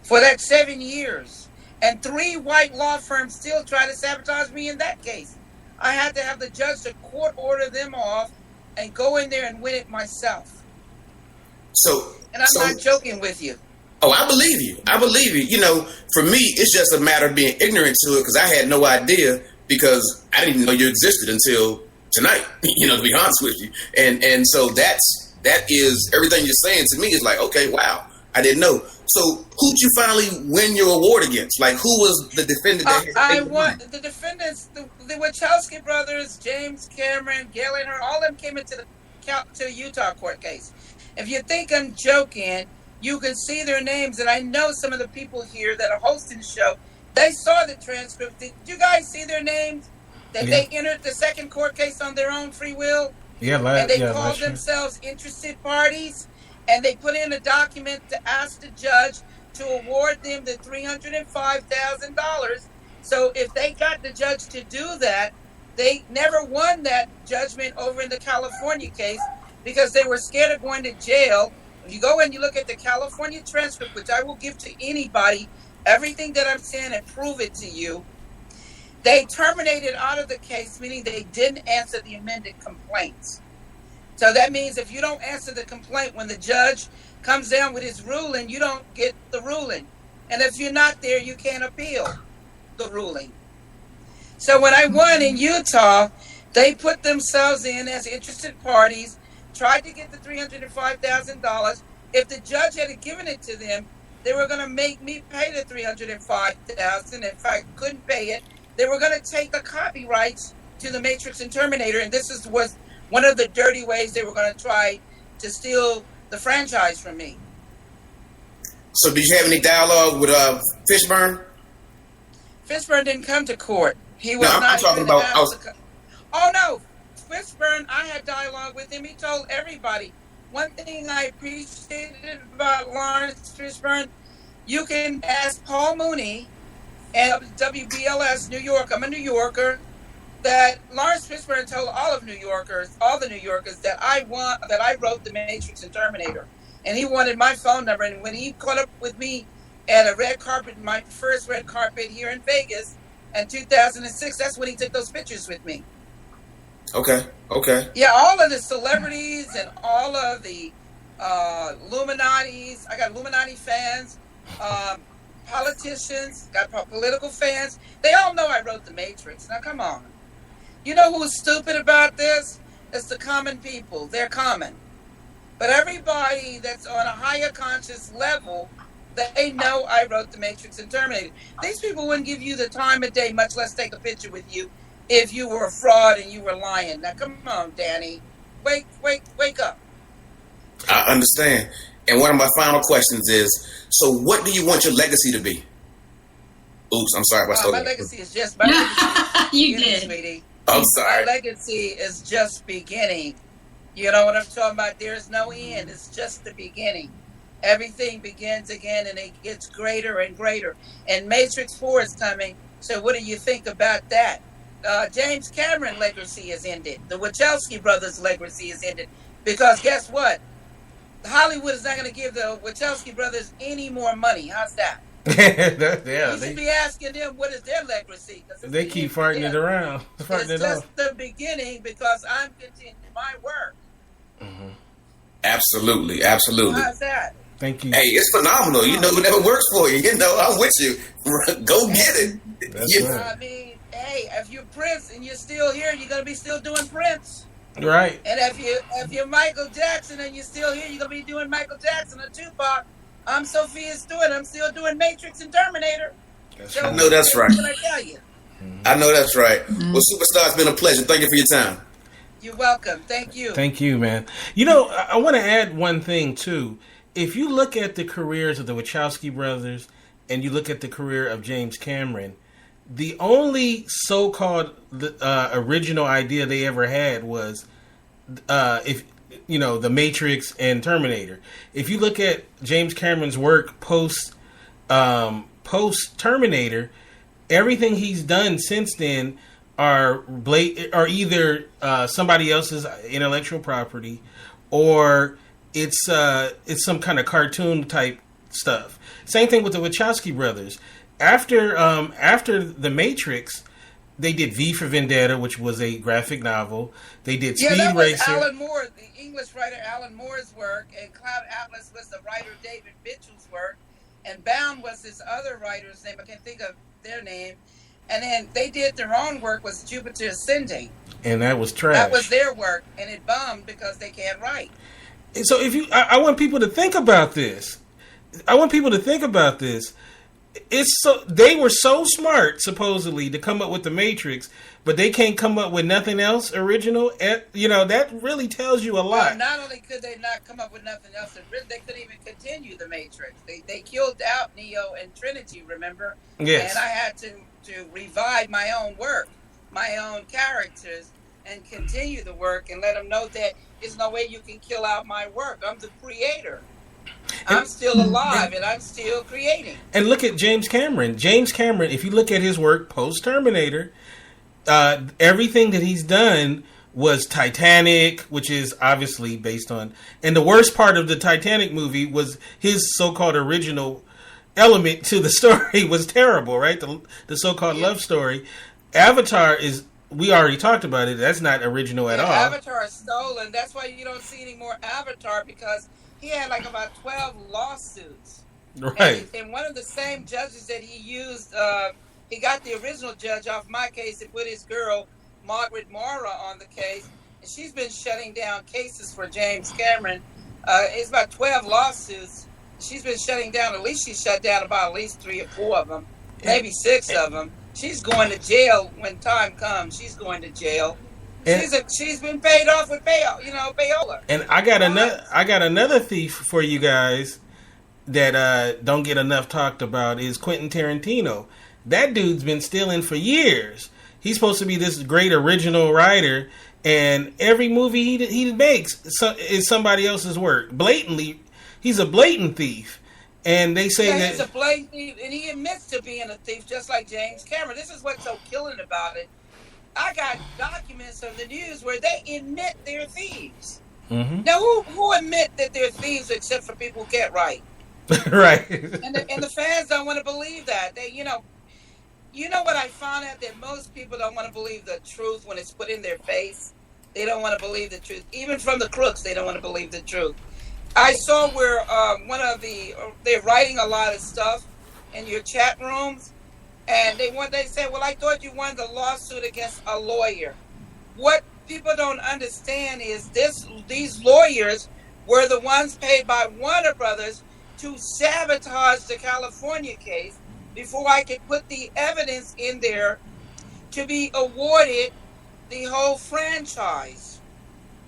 for that 7 years. And 3 white law firms still try to sabotage me in that case. I had to have the judge to court order them off and go in there and win it myself. And I'm not joking with you. Oh, I believe you. I believe you. You know, for me, it's just a matter of being ignorant to it because I had no idea because I didn't even know you existed until tonight, you know, to be honest with you. And so that is everything you're saying to me is like, okay, wow, I didn't know. So who'd you finally win your award against? Like, who was the defendant? I won. The defendants, the Wachowski brothers, James Cameron, Gail and her, all of them came into the Utah court case. If you think I'm joking, you can see their names, and I know some of the people here that are hosting the show. They saw the transcript. Did you guys see their names? That they entered the second court case on their own free will? And they called themselves interested parties, and they put in a document to ask the judge to award them the $305,000. So if they got the judge to do that, they never won that judgment over in the California case because they were scared of going to jail. If you go and you look at the California transcript, which I will give to anybody, everything that I'm saying and prove it to you, they terminated out of the case, meaning they didn't answer the amended complaints. So that means if you don't answer the complaint when the judge comes down with his ruling, you don't get the ruling. And if you're not there, you can't appeal the ruling. So when I won in Utah, they put themselves in as interested parties, tried to get the $305,000. If the judge had given it to them, they were going to make me pay the $305,000. If I couldn't pay it, they were going to take the copyrights to the Matrix and Terminator, and this was one of the dirty ways they were going to try to steal the franchise from me. So did you have any dialogue with Fishburne? Fishburne didn't come to court. He was I'm talking about. Oh no, Fishburne! I had dialogue with him. He told everybody. One thing I appreciated about Lawrence Fishburne, you can ask Paul Mooney at WBLS New York. I'm a New Yorker. That Lawrence Fishburne told all the New Yorkers, that I wrote The Matrix and Terminator, and he wanted my phone number. And when he caught up with me at a red carpet, my first red carpet here in Vegas, in 2006, that's when he took those pictures with me. Okay. Yeah, all of the celebrities and all of the Illuminatis. I got Illuminati fans, politicians, got political fans. They all know I wrote The Matrix. Now, come on. You know who's stupid about this? It's the common people. They're common. But everybody that's on a higher conscious level, they know I wrote The Matrix and Terminator. These people wouldn't give you the time of day, much less take a picture with you, if you were a fraud and you were lying. Now, come on, Danny. Wake up. I understand. And one of my final questions is, so what do you want your legacy to be? Oops, I'm sorry. My legacy is just my legacy. You did. Sweetie. I'm sorry. My legacy is just beginning. You know what I'm talking about? There's no end. It's just the beginning. Everything begins again, and it gets greater and greater. And Matrix 4 is coming. So what do you think about that? James Cameron's legacy is ended. The Wachowski brothers' legacy is ended. Because guess what? Hollywood is not going to give the Wachowski brothers any more money. How's that? You should be asking them what is their legacy. They keep farting it around. It's just the beginning because I'm continuing my work. Mm-hmm. Absolutely. How's that? Thank you. Hey, it's phenomenal. You know, whatever works for you. You know, I'm with you. Go get it. That's right. I mean, hey, if you're Prince and you're still here, you're gonna be still doing Prince. Right. And if you're Michael Jackson and you're still here, you're gonna be doing Michael Jackson or Tupac. I'm Sophia Stewart. I'm still doing Matrix and Terminator. I know that's right. What I tell you. I know that's right. Well, Superstar, it's been a pleasure. Thank you for your time. You're welcome. Thank you. Thank you, man. You know, I want to add one thing, too. If you look at the careers of the Wachowski brothers and you look at the career of James Cameron, the only so-called original idea they ever had was The Matrix and Terminator. If you look at James Cameron's work post Terminator, everything he's done since then are either somebody else's intellectual property, or it's some kind of cartoon type stuff. Same thing with the Wachowski brothers. After The Matrix, they did V for Vendetta, which was a graphic novel. They did Speed that was Racer. Alan Moore, the English writer Alan Moore's work, and Cloud Atlas was the writer David Mitchell's work, and Bound was this other writer's name. I can't think of their name. And then they did their own work, was Jupiter Ascending. And that was trash. That was their work, and it bummed because they can't write. And so I want people to think about this. They were so smart, supposedly, to come up with the Matrix, but they can't come up with nothing else original. That really tells you a lot. Well, not only could they not come up with nothing else, they couldn't even continue the Matrix. They killed out Neo and Trinity, remember? Yes. And I had to revive my own work, my own characters, and continue the work and let them know that there's no way you can kill out my work. I'm the creator. I'm still alive and I'm still creating. And look at James Cameron. James Cameron, if you look at his work post-Terminator, everything that he's done was Titanic, which is obviously based on... And the worst part of the Titanic movie was his so-called original element to the story was terrible, right? The so-called love story. Avatar is... We already talked about it. That's not original at all. Avatar is stolen. That's why you don't see any more Avatar, because he had like about 12 lawsuits. Right. And one of the same judges that he used, he got the original judge off my case and put his girl, Margaret Mara, on the case. And she's been shutting down cases for James Cameron. It's about 12 lawsuits. She's been shutting down, at least she shut down about at least 3 or 4 of them, maybe 6 of them. She's going to jail when time comes. She's going to jail. She's been paid off with payola. And I got another thief for you guys that don't get enough talked about is Quentin Tarantino. That dude's been stealing for years. He's supposed to be this great original writer, and every movie he makes is somebody else's work. Blatantly, he's a blatant thief. And they say that he's a blatant thief, and he admits to being a thief, just like James Cameron. This is what's so killing about it. I got documents of the news where they admit they're thieves. Mm-hmm. Now, who admit that they're thieves except for people who can't write? Right. And the fans don't want to believe that. You know what I found out, that most people don't want to believe the truth when it's put in their face. They don't want to believe the truth. Even from the crooks, they don't want to believe the truth. I saw where they're writing a lot of stuff in your chat rooms, and they say, well, I thought you won the lawsuit against a lawyer. What people don't understand is these lawyers were the ones paid by Warner Brothers to sabotage the California case before I could put the evidence in there to be awarded the whole franchise.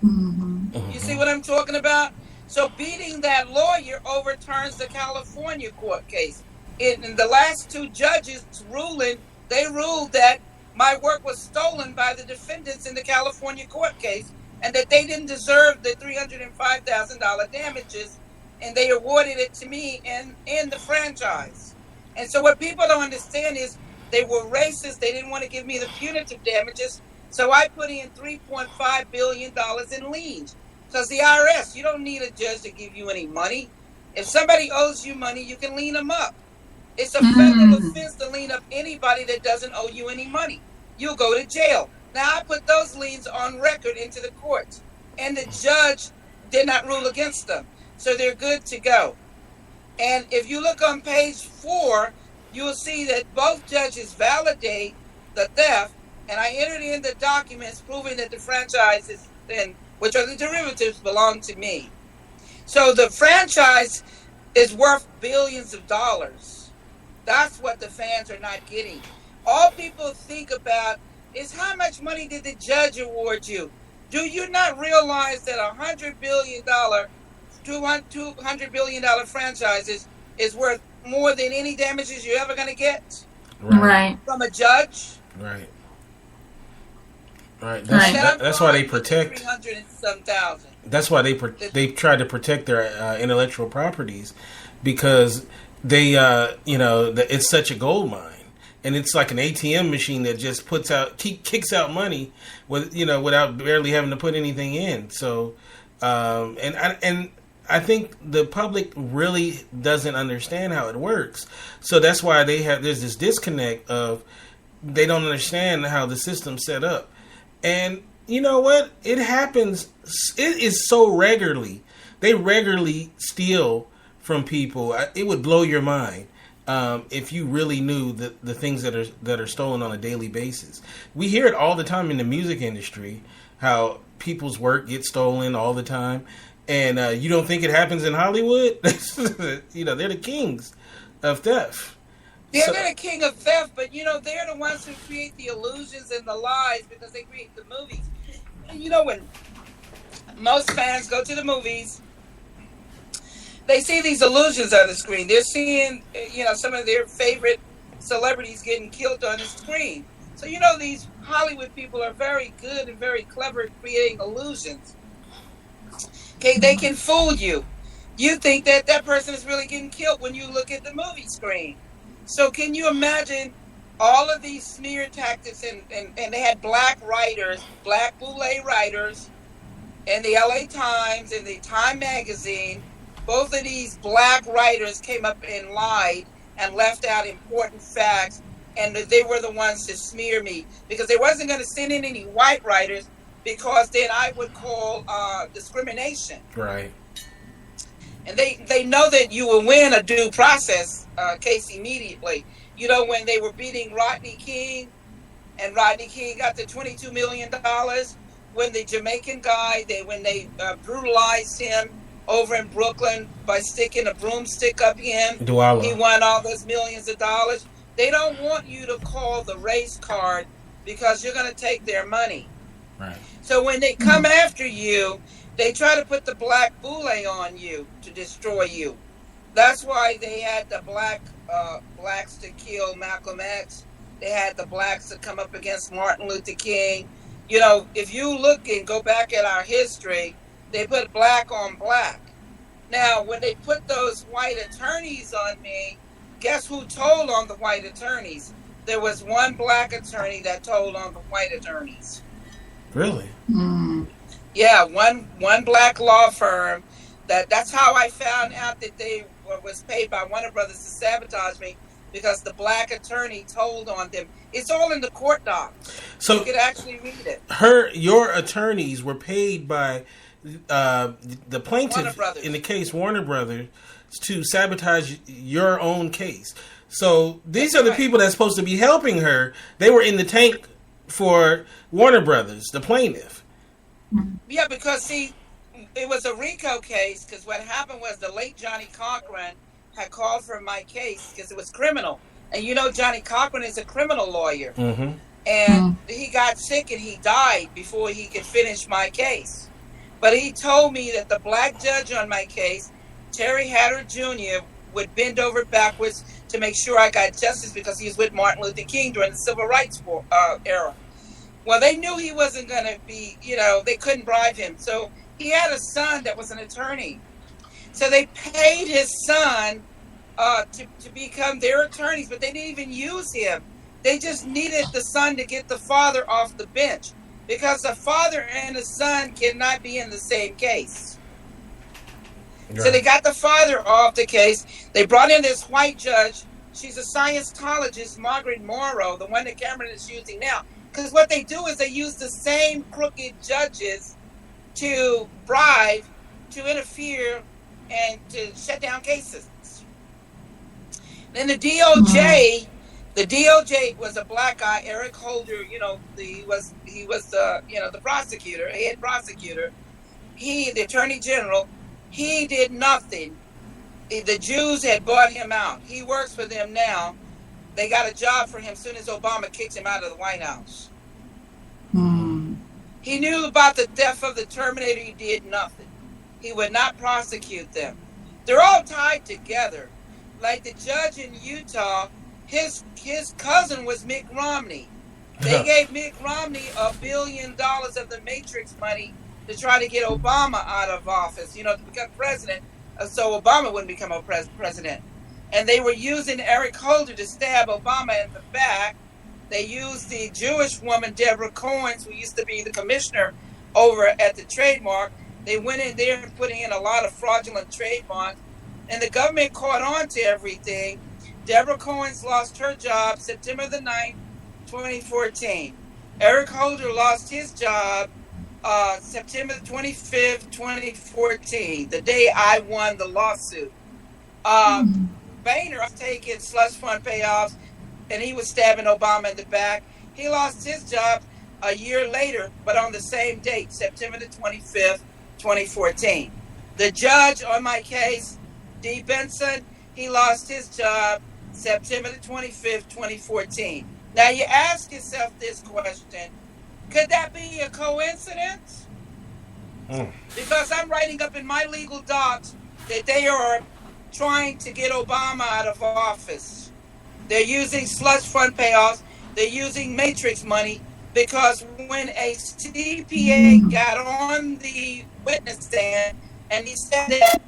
Mm-hmm. You see what I'm talking about? So beating that lawyer overturns the California court case. In the last 2 judges ruling, they ruled that my work was stolen by the defendants in the California court case, and that they didn't deserve the $305,000 damages, and they awarded it to me in the franchise. And so what people don't understand is they were racist. They didn't want to give me the punitive damages, so I put in $3.5 billion in liens. Because the IRS, you don't need a judge to give you any money. If somebody owes you money, you can lien them up. It's a federal offense to lien up anybody that doesn't owe you any money. You'll go to jail. Now, I put those liens on record into the courts, and the judge did not rule against them. So they're good to go. And if you look on page 4, you'll see that both judges validate the theft, and I entered in the documents proving that the franchises, which are the derivatives, belong to me. So the franchise is worth billions of dollars. That's what the fans are not getting. All people think about is how much money did the judge award you? Do you not realize that $100 billion, $200 billion franchises is worth more than any damages you're ever going to get? Right. From a judge? Right. Right. That's why they protect. 300 and some thousand. That's why they try to protect their intellectual properties, because they it's such a gold mine. and it's like an ATM machine that just kicks out money without barely having to put anything in. So, and I think the public really doesn't understand how it works. So that's why there's this disconnect of they don't understand how the system's set up. And you know what? It happens. It is so regularly. They regularly steal from people. It would blow your mind if you really knew the things that are stolen on a daily basis. We hear it all the time in the music industry, how people's work gets stolen all the time. And you don't think it happens in Hollywood? They're the kings of theft. Yeah, they're the king of theft, but they're the ones who create the illusions and the lies because they create the movies. And when most fans go to the movies, they see these illusions on the screen. They're seeing, some of their favorite celebrities getting killed on the screen. So, these Hollywood people are very good and very clever at creating illusions. Okay, they can fool you. You think that person is really getting killed when you look at the movie screen. So can you imagine all of these smear tactics, and they had black writers, black boule writers, in the LA Times and the Time magazine. Both of these black writers came up and lied and left out important facts, and they were the ones to smear me because they wasn't going to send in any white writers because then I would call discrimination. Right. And they know that you will win a due process case immediately. When they were beating Rodney King, and Rodney King got the $22 million, when the Jamaican guy, when they brutalized him over in Brooklyn by sticking a broomstick up him, Douala. He won all those millions of dollars. They don't want you to call the race card because you're going to take their money. Right. So when they come after you, they try to put the black boule on you to destroy you. That's why they had the blacks to kill Malcolm X. They had the blacks to come up against Martin Luther King. If you look and go back at our history, they put black on black. Now, when they put those white attorneys on me, guess who told on the white attorneys? There was one black attorney that told on the white attorneys. Really? Mm. Yeah, one black law firm. That's how I found out that they was paid by Warner Brothers to sabotage me, because the black attorney told on them. It's all in the court docs. So you could actually read it. Your attorneys were paid by the plaintiff in the case, Warner Brothers, to sabotage your own case. So these are the people that's supposed to be helping her. They were in the tank for Warner Brothers, the plaintiff. Yeah, because see, it was a RICO case, because what happened was the late Johnny Cochran had called for my case because it was criminal. And Johnny Cochran is a criminal lawyer. Mm-hmm. And he got sick and he died before he could finish my case. But he told me that the black judge on my case, Terry Hatter Jr., would bend over backwards to make sure I got justice because he was with Martin Luther King during the Civil Rights era. Well, they knew he wasn't going to be, they couldn't bribe him. So he had a son that was an attorney. So they paid his son to become their attorneys, but they didn't even use him. They just needed the son to get the father off the bench, because the father and the son cannot be in the same case. Right. So they got the father off the case. They brought in this white judge. She's a Scientologist, Margaret Morrow, the one that Cameron is using now. Because what they do is they use the same crooked judges to bribe, to interfere, and to shut down cases. Then the DOJ, was a black guy, Eric Holder. He was the prosecutor, head prosecutor. The attorney general. He did nothing. The Jews had bought him out. He works for them now. They got a job for him as soon as Obama kicked him out of the White House. He knew about the death of the Terminator. He did nothing. He would not prosecute them. They're all tied together. Like the judge in Utah, his cousin was Mitt Romney. They gave Mitt Romney $1 billion of the Matrix money to try to get Obama out of office, to become president, so Obama wouldn't become a president. and they were using Eric Holder to stab Obama in the back. They used the Jewish woman, Deborah Cohen, who used to be the commissioner over at the trademark. They went in there and putting in a lot of fraudulent trademarks, and the government caught on to everything. Deborah Cohen's lost her job September the 9th, 2014. Eric Holder lost his job September 25th, 2014, the day I won the lawsuit. Boehner was taking slush fund payoffs, and he was stabbing Obama in the back. He lost his job a year later, but on the same date, September the 25th, 2014. The judge on my case, D. Benson, he lost his job September the 25th, 2014. Now you ask yourself this question, could that be a coincidence? Because I'm writing up in my legal docs that they are trying to get Obama out of office. They're using slush fund payoffs. They're using Matrix money, because when a CPA got on the witness stand and he said that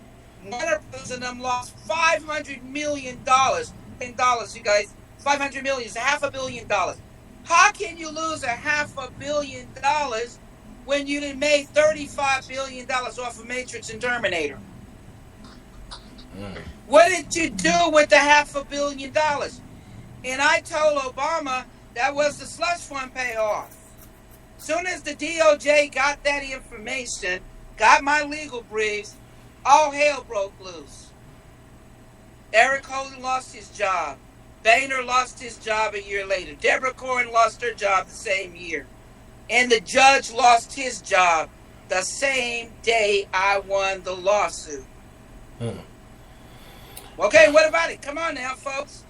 one of them lost $500 million, you guys, $500 million is $500 million. How can you lose $500 million when you done made $35 billion off of Matrix and Terminator? What did you do with the $500 million? And I told Obama that was the slush fund payoff. Soon as the DOJ got that information, got my legal briefs, all hell broke loose. Eric Holden lost his job. Boehner lost his job a year later. Deborah Cohen lost her job the same year. And the judge lost his job the same day I won the lawsuit. Okay, what about it? Come on now, folks.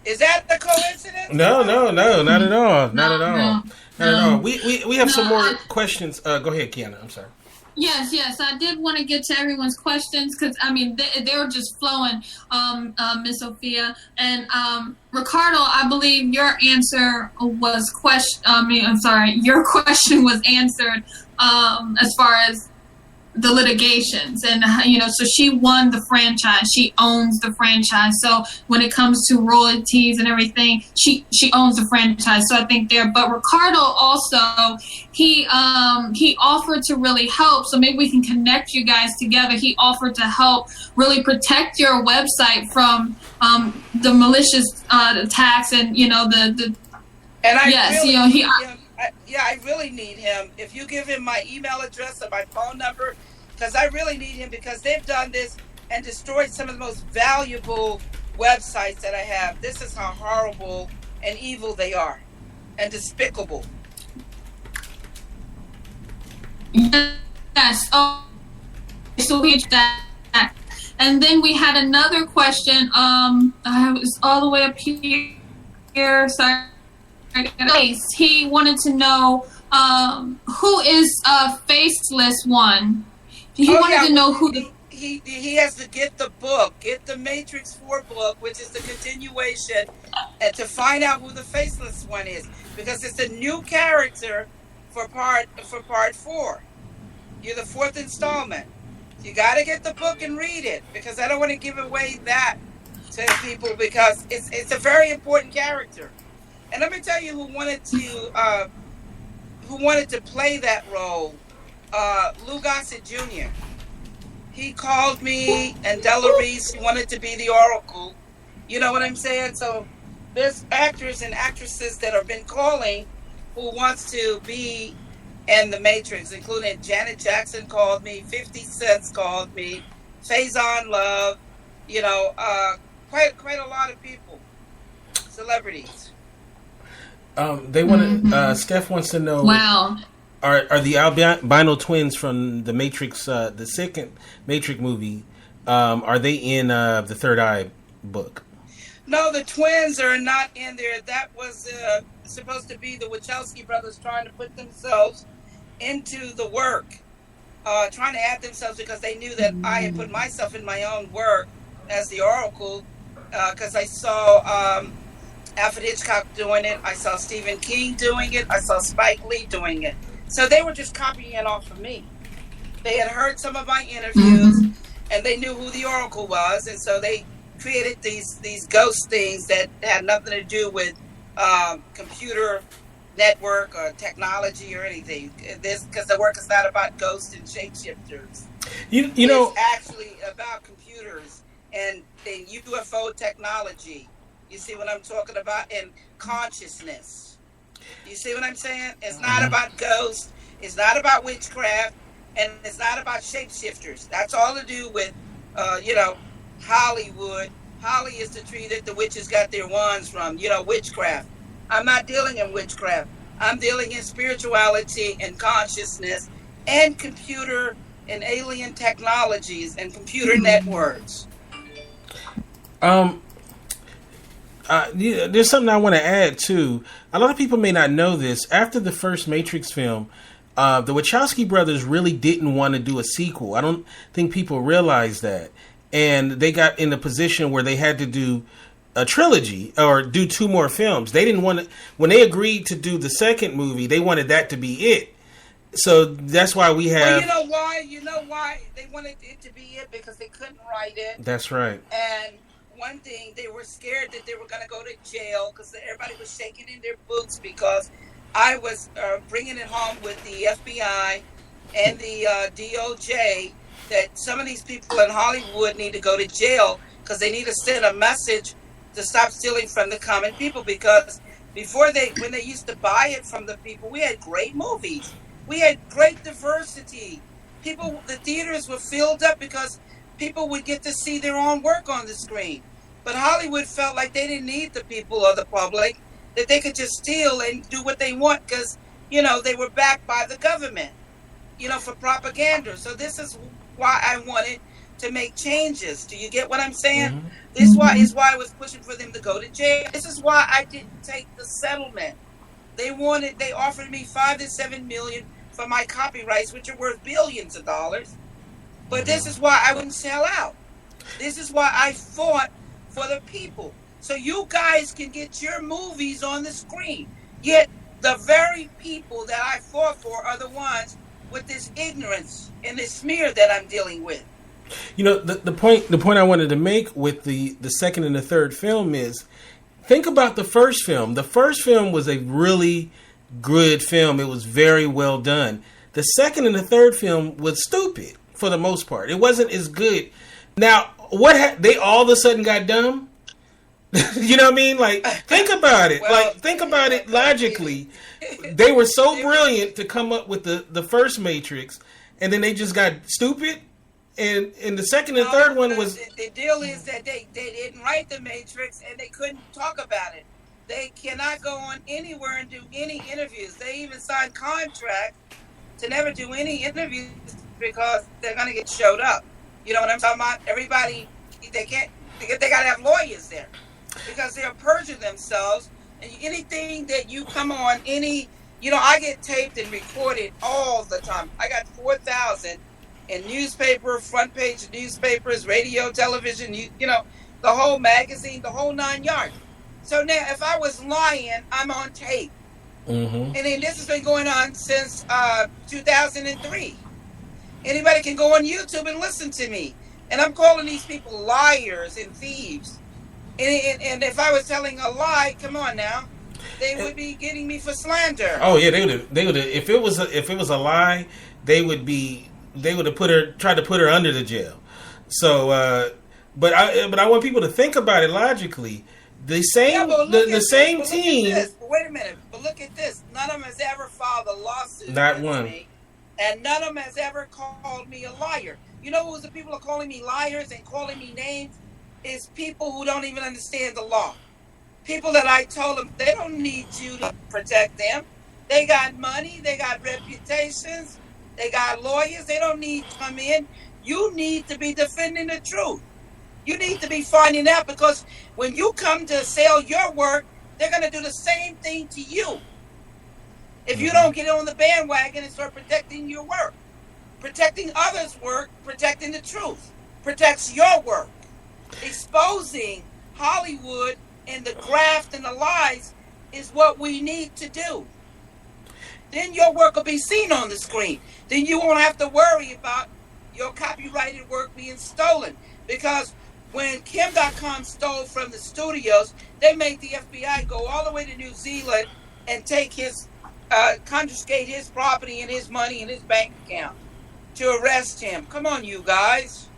Is that a coincidence? No, not at all. Not at all. We have some more questions. Go ahead, Kiana. I'm sorry. Yes. I did want to get to everyone's questions because, I mean, they were just flowing, Miss Sophia. And Ricardo, I believe your answer was your question was answered as far as the litigations. And, so she won the franchise. She owns the franchise. So when it comes to royalties and everything, she owns the franchise. So I think there. But Ricardo also, he offered to really help. So maybe we can connect you guys together. He offered to help really protect your website from the malicious attacks and, the. And I yes, I really need him. If you give him my email address or my phone number, because I really need him, because they've done this and destroyed some of the most valuable websites that I have. This is how horrible and evil they are and despicable. Yes. Oh, so we that. And then we had another question. I was all the way up here. Sorry. He wanted to know who is Faceless One. He wanted to know who he has to get the book, get the Matrix 4 book, which is the continuation, and to find out who the Faceless One is, because it's a new character for part 4. You're the 4th installment. You got to get the book and read it, because I don't want to give away that to people, because it's a very important character. And let me tell you who wanted to play that role. Lou Gossett Jr. He called me, and Della Reese wanted to be the Oracle. You know what I'm saying? So there's actors and actresses that have been calling who wants to be in the Matrix, including Janet Jackson called me, 50 Cent called me, Faison Love, quite a lot of people, celebrities. They want to. Steph wants to know. Wow. Are the albino twins from the Matrix, the second Matrix movie? Are they in the Third Eye book? No, the twins are not in there. That was supposed to be the Wachowski brothers trying to put themselves into the work, trying to add themselves, because they knew that I had put myself in my own work as the Oracle, because I saw Alfred Hitchcock doing it, I saw Stephen King doing it, I saw Spike Lee doing it. So they were just copying it off of me. They had heard some of my interviews, and they knew who the Oracle was, and so they created these ghost things that had nothing to do with computer network or technology or anything. This because the work is not about ghosts and shapeshifters. You know, it's actually about computers and UFO technology. You see what I'm talking about? And consciousness. You see what I'm saying? It's not about ghosts. It's not about witchcraft, and it's not about shapeshifters. That's all to do with, Hollywood. Holly is the tree that the witches got their wands from. Witchcraft. I'm not dealing in witchcraft. I'm dealing in spirituality and consciousness and computer and alien technologies and computer networks. There's something I want to add too. A lot of people may not know this. After the first Matrix film, the Wachowski brothers really didn't want to do a sequel. I don't think people realize that. And they got in a position where they had to do a trilogy or do 2 more films. They didn't want to, when they agreed to do the second movie, they wanted that to be it. So that's why we have... Well, you know why they wanted it to be it? Because they couldn't write it. That's right. And one thing, they were scared that they were going to go to jail because everybody was shaking in their boots because I was bringing it home with the FBI and the DOJ that some of these people in Hollywood need to go to jail because they need to send a message to stop stealing from the common people, because when they used to buy it from the people, we had great movies. We had great diversity. The theaters were filled up because people would get to see their own work on the screen. But Hollywood felt like they didn't need the people or the public, that they could just steal and do what they want because, they were backed by the government, for propaganda. So this is why I wanted to make changes. Do you get what I'm saying? Mm-hmm. This is why I was pushing for them to go to jail. This is why I didn't take the settlement. They offered me $5 to $7 million for my copyrights, which are worth billions of dollars. But this is why I wouldn't sell out. This is why I fought for the people. So you guys can get your movies on the screen. Yet the very people that I fought for are the ones with this ignorance and this smear that I'm dealing with. The point I wanted to make with the second and the third film is, think about the first film. The first film was a really good film. It was very well done. The second and the third film was stupid for the most part. It wasn't as good. Now, they all of a sudden got dumb? You know what I mean? Like, think about it. Think about it logically. They were so brilliant to come up with the first Matrix, and then they just got stupid. And the second and third one was... The deal is that they didn't write the Matrix, and they couldn't talk about it. They cannot go on anywhere and do any interviews. They even signed contracts to never do any interviews because they're going to get showed up. You know what I'm talking about? Everybody, they got to have lawyers there because they'll perjure themselves. And anything that you come on, I get taped and recorded all the time. I got 4,000 in newspaper, front page newspapers, radio, television, the whole magazine, the whole 9 yards. So now, if I was lying, I'm on tape. Mm-hmm. And then this has been going on since 2003. Anybody can go on YouTube and listen to me. And I'm calling these people liars and thieves. And if I was telling a lie, come on now, they would be getting me for slander. Oh yeah, they would have. If it was a lie, they would have tried to put her under the jail. So, but I want people to think about it logically. The same team. Wait a minute, but look at this. None of them has ever filed a lawsuit. Not one. Me, and none of them has ever called me a liar. You know who's the people who are calling me liars and calling me names? Is people who don't even understand the law. People that I told them they don't need you to protect them. They got money, they got reputations, they got lawyers. They don't need to come in. You need to be defending the truth. You need to be finding out, because when you come to sell your work, they're going to do the same thing to you. If you don't get on the bandwagon and start protecting your work, protecting others' work, protecting the truth, protects your work. Exposing Hollywood and the graft and the lies is what we need to do. Then your work will be seen on the screen. Then you won't have to worry about your copyrighted work being stolen, because when Kim.com stole from the studios, they made the FBI go all the way to New Zealand and take his, confiscate his property and his money and his bank account to arrest him. Come on, you guys.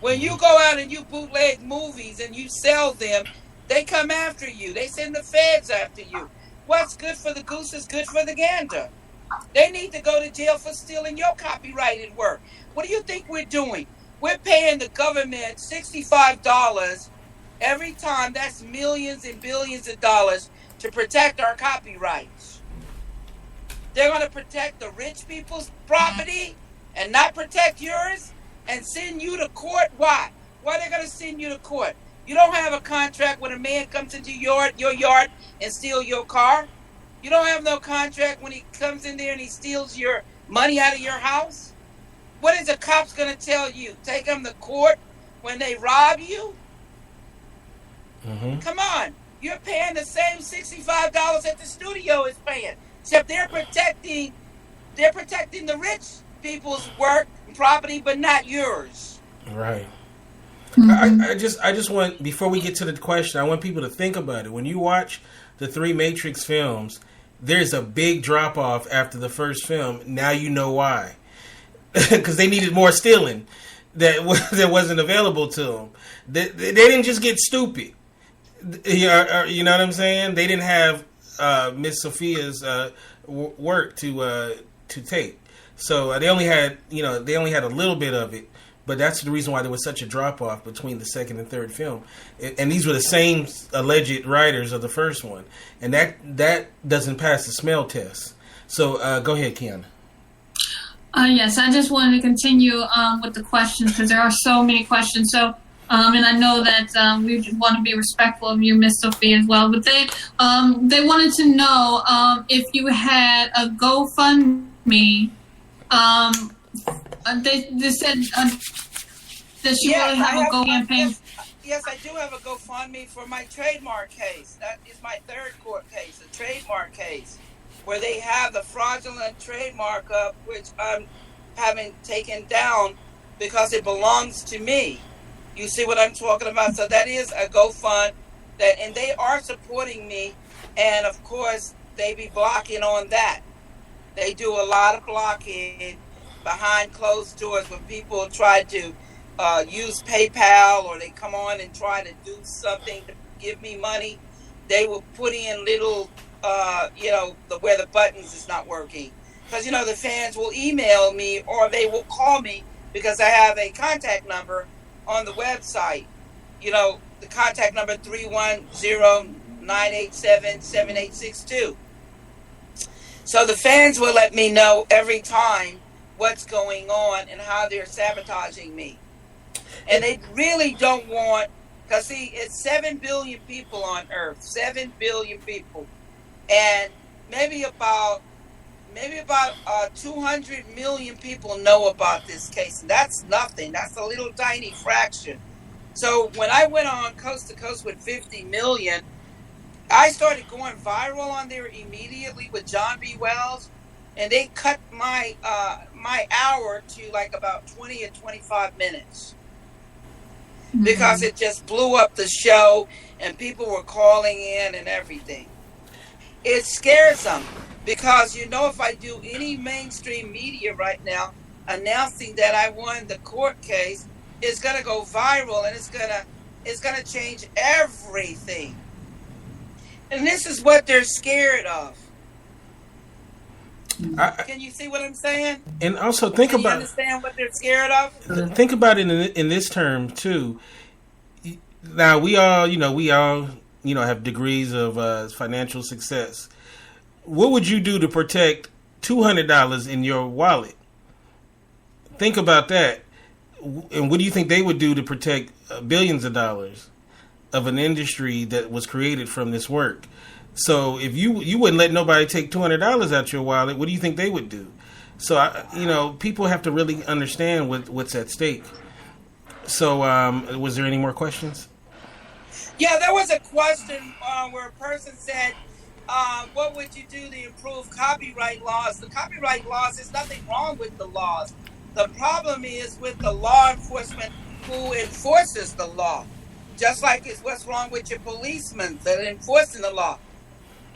When you go out and you bootleg movies and you sell them, they come after you. They send the feds after you. What's good for the goose is good for the gander. They need to go to jail for stealing your copyrighted work. What do you think we're doing? We're paying the government $65 every time. That's millions and billions of dollars to protect our copyrights. They're going to protect the rich people's property and not protect yours and send you to court. Why? Why are they going to send you to court? You don't have a contract when a man comes into your yard and steals your car. You don't have no contract when he comes in there and he steals your money out of your house. What is the cops going to tell you? Take them to court when they rob you? Mm-hmm. Come on. You're paying the same $65 that the studio is paying. Except they're protecting the rich people's work and property, but not yours. Right. I just want, before we get to the question, I want people to think about it. When you watch the 3 Matrix films, there's a big drop off after the first film. Now you know why. Because they needed more stealing that wasn't available to them. They didn't just get stupid. You know what I'm saying? They didn't have Miss Sophia's work to take. So they only had a little bit of it. But that's the reason why there was such a drop-off between the second and third film. And these were the same alleged writers of the first one. And that doesn't pass the smell test. So go ahead, Kiana. Yes, I just wanted to continue with the questions because there are so many questions. So, and I know that we want to be respectful of you, Miss Sophia, as well. But they wanted to know if you had a GoFundMe. They said that you really have a Go campaign. Yes, I do have a GoFundMe for my trademark case. That is my third court case, a trademark case, where they have the fraudulent trademark up, which I'm having taken down because it belongs to me. You see what I'm talking about? So that is a GoFund, and they are supporting me, and of course they be blocking on that. They do a lot of blocking behind closed doors when people try to use PayPal or they come on and try to do something to give me money. They will put in little, where the buttons is not working. Because, the fans will email me or they will call me because I have a contact number on the website. The contact number 310-987-7862. So the fans will let me know every time what's going on and how they're sabotaging me. And they really don't want, because see, it's 7 billion people on Earth, 7 billion people. And maybe about 200 million people know about this case. And that's nothing. That's a little tiny fraction. So when I went on Coast to Coast with 50 million, I started going viral on there immediately with John B. Wells. And they cut my hour to like about 20 or 25 minutes. Because it just blew up the show and people were calling in and everything. It scares them because, if I do any mainstream media right now announcing that I won the court case, it's going to go viral and it's going to change everything. And this is what they're scared of. Can you see what I'm saying? And also think about. Understand what they're scared of? Think about it in this term too. Now we all have degrees of financial success. What would you do to protect $200 in your wallet? Think about that. And what do you think they would do to protect billions of dollars of an industry that was created from this work? So if you wouldn't let nobody take $200 out your wallet, what do you think they would do? So, people have to really understand what's at stake. So was there any more questions? Yeah, there was a question where a person said, what would you do to improve copyright laws? The copyright laws, there's nothing wrong with the laws. The problem is with the law enforcement who enforces the law. Just like it's what's wrong with your policemen that are enforcing the law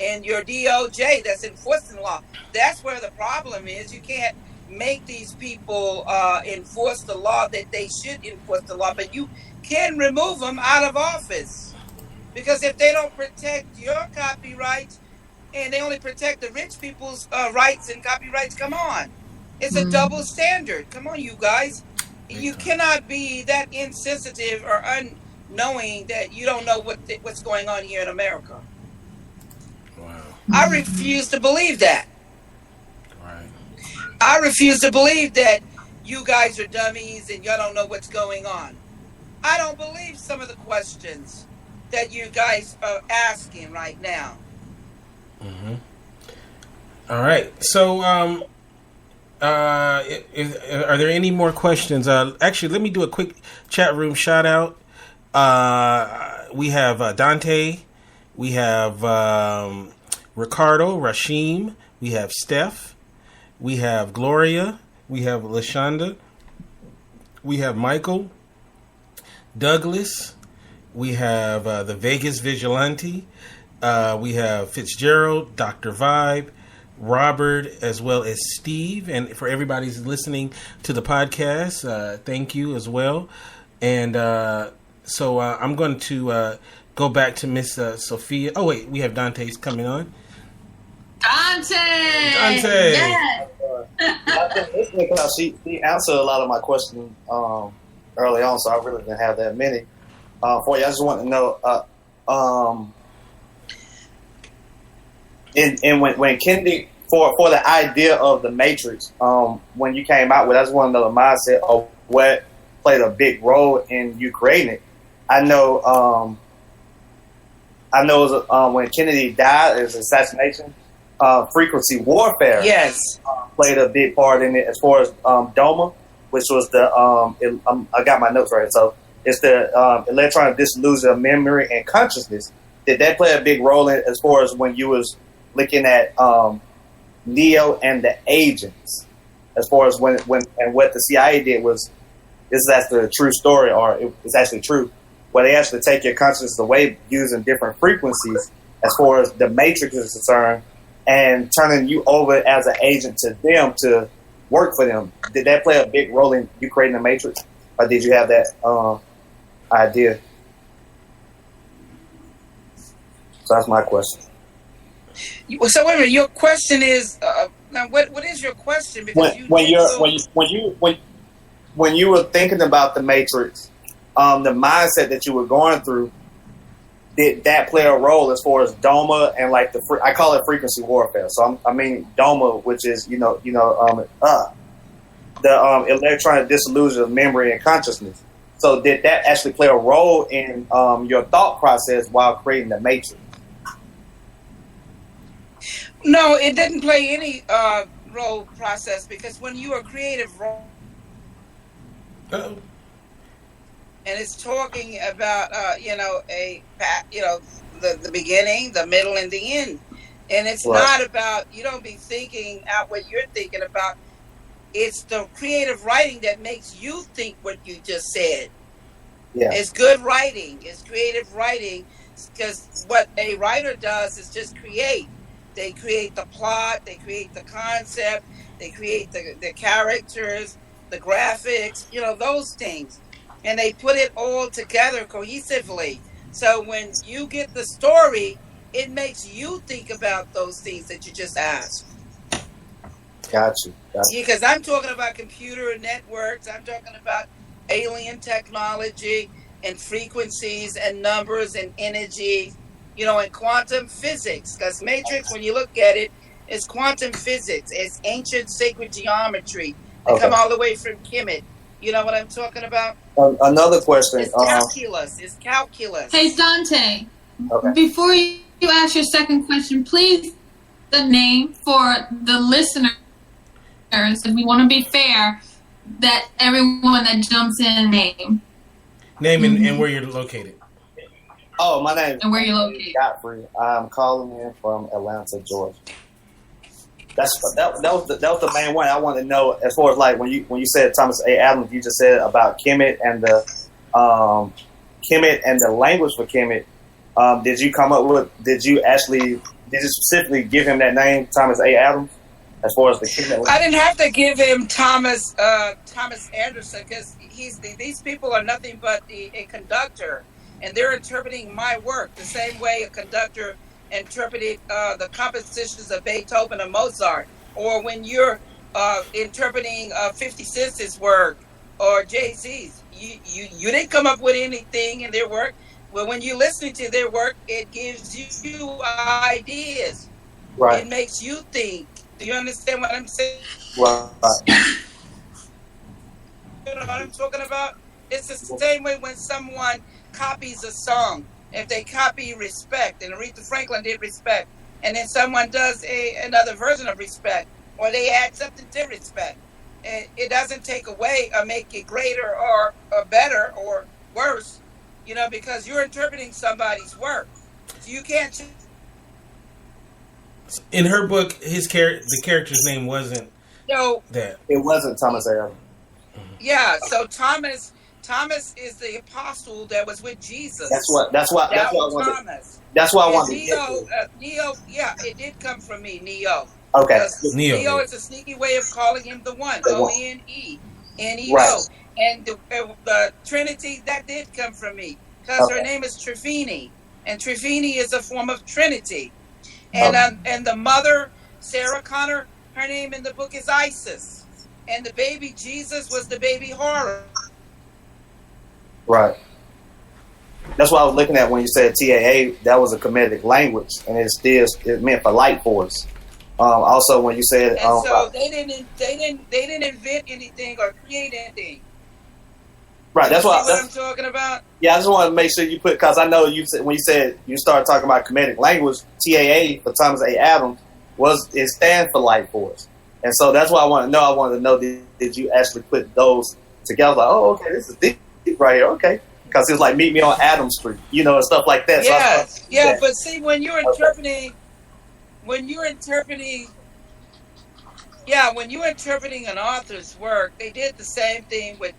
and your DOJ that's enforcing the law. That's where the problem is. You can't make these people enforce the law that they should enforce the law, but you can remove them out of office. Because if they don't protect your copyrights and they only protect the rich people's rights and copyrights, come on. It's a double standard. Come on, you guys. You cannot be that insensitive or unknowing that you don't know what's going on here in America. Wow. I refuse to believe that. Right. I refuse to believe that you guys are dummies and y'all don't know what's going on. I don't believe some of the questions that you guys are asking right now. Mm-hmm. All right. So, are there any more questions? Actually, let me do a quick chat room shout out. We have Dante. We have Ricardo, Rashim. We have Steph. We have Gloria. We have Lashonda. We have Michael. Douglas. We have the Vegas Vigilante. We have Fitzgerald, Dr. Vibe, Robert, as well as Steve. And for everybody who's listening to the podcast, thank you as well. And so I'm going to go back to Miss Sophia. Oh, wait, we have Dante's coming on. Dante! Yes. I think listening because she answered a lot of my questions early on, so I really didn't have that many for you. I just want to know, and when Kennedy for the idea of the Matrix, when you came out with, I just want to know the mindset of what played a big role in you creating it. I know it was, when Kennedy died, it was assassination. Frequency warfare, yes, played a big part in it as far as DOMA, which was the I got my notes right. So it's the electronic dissolution of memory and consciousness. Did that play a big role in as far as when you was looking at Neo and the agents, as far as when and what the CIA did was, is that the true story or it's actually true, where they actually take your consciousness away using different frequencies as far as the Matrix is concerned, and turning you over as an agent to them to work for them. Did that play a big role in you creating the Matrix, or did you have that idea? So that's my question. So wait a minute, your question is now what is your question? Because when you were thinking about the Matrix, the mindset that you were going through, did that play a role as far as DOMA and like I call it frequency warfare. So I mean DOMA, which is the electronic dissolution of memory and consciousness. So did that actually play a role in your thought process while creating the Matrix? No, it didn't play any role process, because when you are creative role, and it's talking about the beginning, the middle, and the end, and it's not about, you don't be thinking out what you're thinking about. It's the creative writing that makes you think what you just said. Yeah, it's good writing. It's creative writing, because what a writer does is just create. They create the plot, they create the concept, they create the characters, the graphics, those things. And they put it all together cohesively. So when you get the story, it makes you think about those things that you just asked. Gotcha. Because I'm talking about computer networks, I'm talking about alien technology and frequencies and numbers and energy, and quantum physics. Because Matrix, when you look at it, is quantum physics. It's ancient sacred geometry. They come all the way from Kemet. You know what I'm talking about? Another question. It's calculus. It's calculus. Hey, Dante. Okay. Before you ask your second question, please the name for the listeners, and we want to be fair, that everyone that jumps in name. Name and where you're located. Oh, my name is and where you're located. Godfrey. I'm calling in from Atlanta, Georgia. That was the main one I wanted to know. As far as like when you said Thomas A. Adams, you just said about Kemet and the language for Kemet. Did you come up with? Did you specifically give him that name, Thomas A. Adams? As far as the Kemet, I didn't have to give him Thomas Anderson because these people are nothing but a conductor, and they're interpreting my work the same way a conductor interpreted the compositions of Beethoven and Mozart, or when you're interpreting 50 Cent's work or Jay-Z's, you didn't come up with anything in their work. Well, when you're listening to their work, it gives you ideas. Right. It makes you think. Do you understand what I'm saying? Right. You know what I'm talking about? It's the same way when someone copies a song. If they copy Respect, and Aretha Franklin did Respect, and then someone does another version of Respect, or they add something to Respect, it doesn't take away or make it greater or better or worse, because you're interpreting somebody's work. So you can't. In her book, the character's name wasn't that. It wasn't Thomas A. Adams. Yeah, so Thomas is the apostle that was with Jesus. That's why I wanted. That's why I wanted Neo, yeah, it did come from me, Neo. Okay. Neo is a sneaky way of calling him the one. O-N-E. N-E-O. Right. And the Trinity, that did come from me. Because her name is Trifini. And Trifini is a form of Trinity. And the mother, Sarah Connor, her name in the book is Isis. And the baby Jesus was the baby horror. Right. That's what I was looking at when you said TAA. That was a comedic language, and it meant for light force. Also, when you said, and so they didn't invent anything or create anything. Right. That's what I'm talking about. Yeah, I just want to make sure you put, because I know when you said you started talking about comedic language, TAA for Thomas A. Adams it stands for light force, and so that's why I wanted to know did you actually put those together? Like, oh, okay, this is deep right here, okay. Because it was like, meet me on Adams Street, and stuff like that. Yeah, but see, when you're interpreting an author's work, they did the same thing with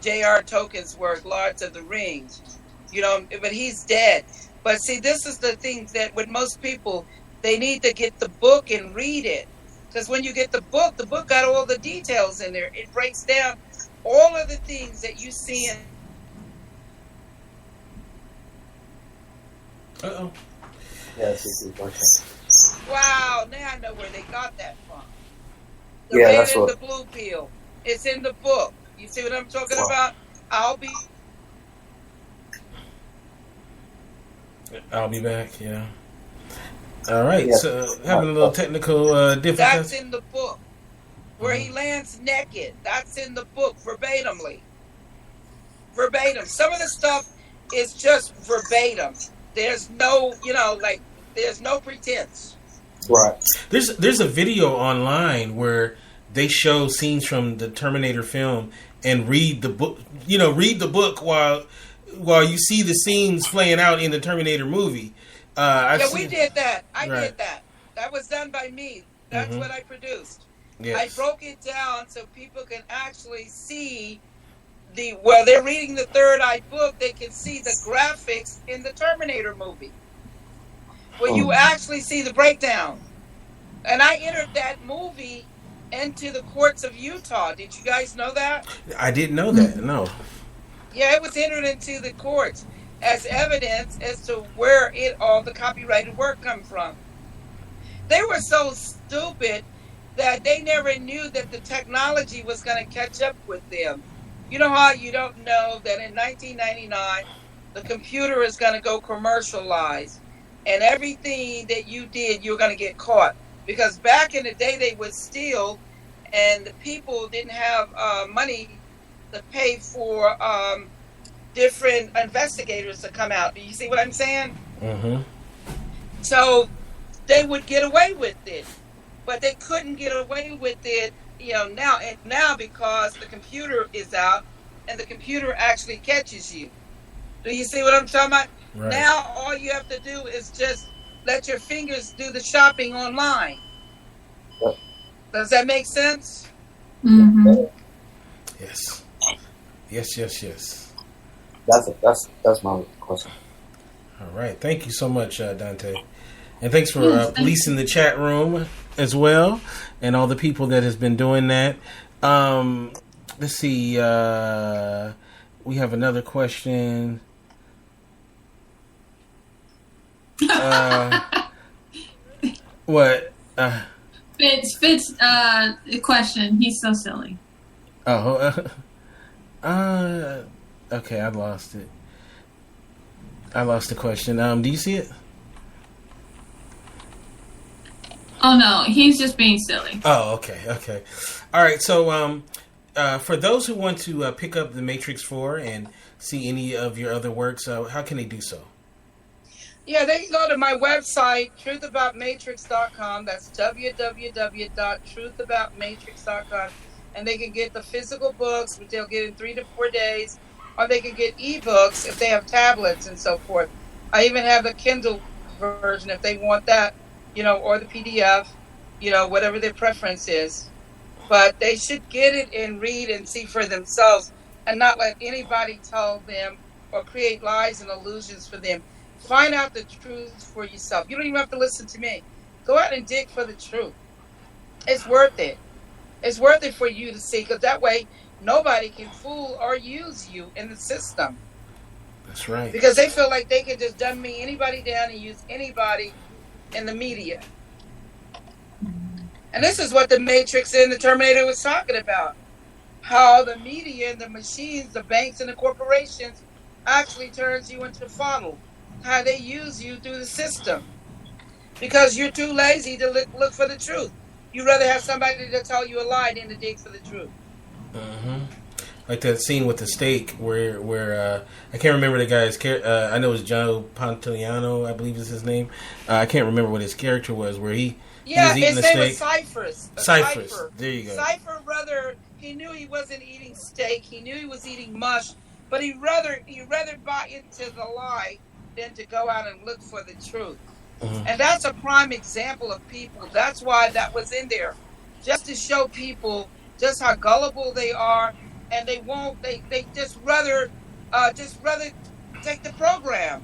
J.R. Tolkien's work, Lords of the Rings, but he's dead. But see, this is the thing that with most people, they need to get the book and read it. Because when you get the book got all the details in there. It breaks down all of the things that you see in. Uh-oh. Yes, Wow, now I know where they got that from. The Yeah, red that's and what. the blue pill. It's in the book. You see what I'm talking about? I'll be back, yeah. All right, Yeah. so having a little technical That's difficulty. in the book. Where he lands naked. That's in the book, verbatimly. Verbatim. Some of the stuff is just verbatim. There's no, there's no pretense. Right. There's a video online where they show scenes from the Terminator film and read the book. Read the book while you see the scenes playing out in the Terminator movie. We did that. I Right. did that. That was done by me. That's what I produced. Yes. I broke it down so people can actually see while they're reading the Third Eye book, they can see the graphics in the Terminator movie. Where you actually see the breakdown. And I entered that movie into the courts of Utah. Did you guys know that? I didn't know that. No. Yeah, it was entered into the courts as evidence as to where all the copyrighted work come from. They were so stupid that they never knew that the technology was going to catch up with them. You know how you don't know that in 1999 the computer is going to go commercialized, and everything that you did, you're going to get caught. Because back in the day, they would steal, and the people didn't have money to pay for different investigators to come out. Do you see what I'm saying? Mm-hmm. So they would get away with it, but they couldn't get away with it, now because the computer is out and the computer actually catches you. Do you see what I'm talking about? Right. Now all you have to do is just let your fingers do the shopping online. Does that make sense? Mm-hmm. Yes. That's my question. All right. Thank you so much, Dante. And thanks for policing the chat room as well, and all the people that has been doing that. Let's see. We have another question. What? Fitz, question. He's so silly. Oh. Okay, I lost it. I lost the question. Do you see it? Oh no, he's just being silly. Oh, okay. All right. So, for those who want to pick up The Matrix 4 and see any of your other works, how can they do so? Yeah, they can go to my website, truthaboutmatrix.com. That's www.truthaboutmatrix.com. And they can get the physical books, which they'll get in 3 to 4 days, or they can get ebooks if they have tablets and so forth. I even have the Kindle version if they want that, or the PDF, whatever their preference is. But they should get it and read and see for themselves and not let anybody tell them or create lies and illusions for them. Find out the truth for yourself. You don't even have to listen to me. Go out and dig for the truth. It's worth it. It's worth it for you to see, because that way nobody can fool or use you in the system. That's right. Because they feel like they can just dummy anybody down and use anybody in the media. And this is what the Matrix and the Terminator was talking about. How the media and the machines, the banks and the corporations actually turns you into a funnel. How they use you through the system. Because you're too lazy to look for the truth. You'd rather have somebody to tell you a lie than to dig for the truth. Mm-hmm. Like that scene with the steak where I can't remember the guy's character. I know it's Joe Pantoliano, I believe is his name. I can't remember what his character was, where he was eating the steak. His name was Cyphers. There you go. Cypher, rather, he knew he wasn't eating steak. He knew he was eating mush, but he'd rather buy into the lie than to go out and look for the truth. Mm-hmm. And that's a prime example of people. That's why that was in there, just to show people just how gullible they are, and they just rather take the program.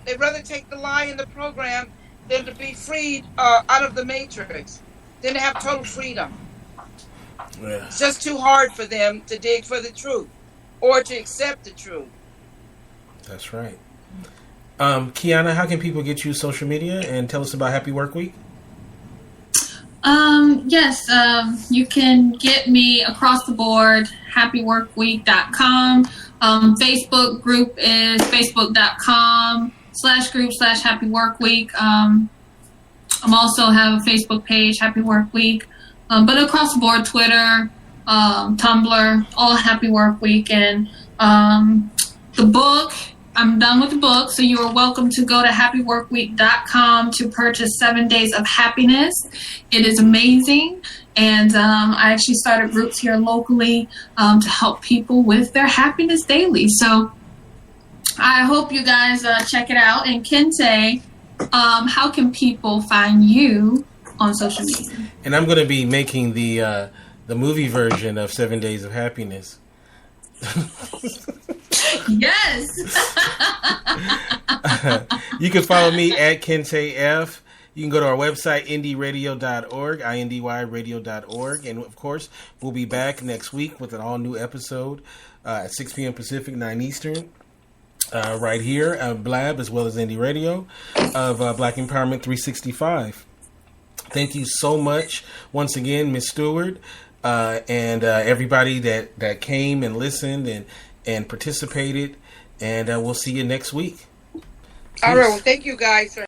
They'd rather take the lie in the program than to be freed out of the Matrix, than to have total freedom. Yeah. It's just too hard for them to dig for the truth or to accept the truth. That's right. Kiana, how can people get you social media and tell us about Happy Work Week? Yes, you can get me across the board, happyworkweek.com. Facebook group is facebook.com/group/happyworkweek. I'm also have a Facebook page, Happy Work Week. But across the board, Twitter, Tumblr, all Happy Work Week. And the book, I'm done with the book, so you are welcome to go to happyworkweek.com to purchase 7 Days of Happiness. It is amazing, and I actually started groups here locally to help people with their happiness daily. So I hope you guys check it out. And Kente, how can people find you on social media? And I'm going to be making the movie version of 7 Days of Happiness. Yes. You can follow me at Kente F. You can go to our website, indyradio.org, indyradio.org. And, of course, we'll be back next week with an all-new episode at 6 p.m. Pacific, 9 Eastern, right here at Blab, as well as Indie Radio, of Black Empowerment 365. Thank you so much, once again, Ms. Stewart, and everybody that came and listened and participated. And we'll see you next week. Peace. All right. Well, thank you guys for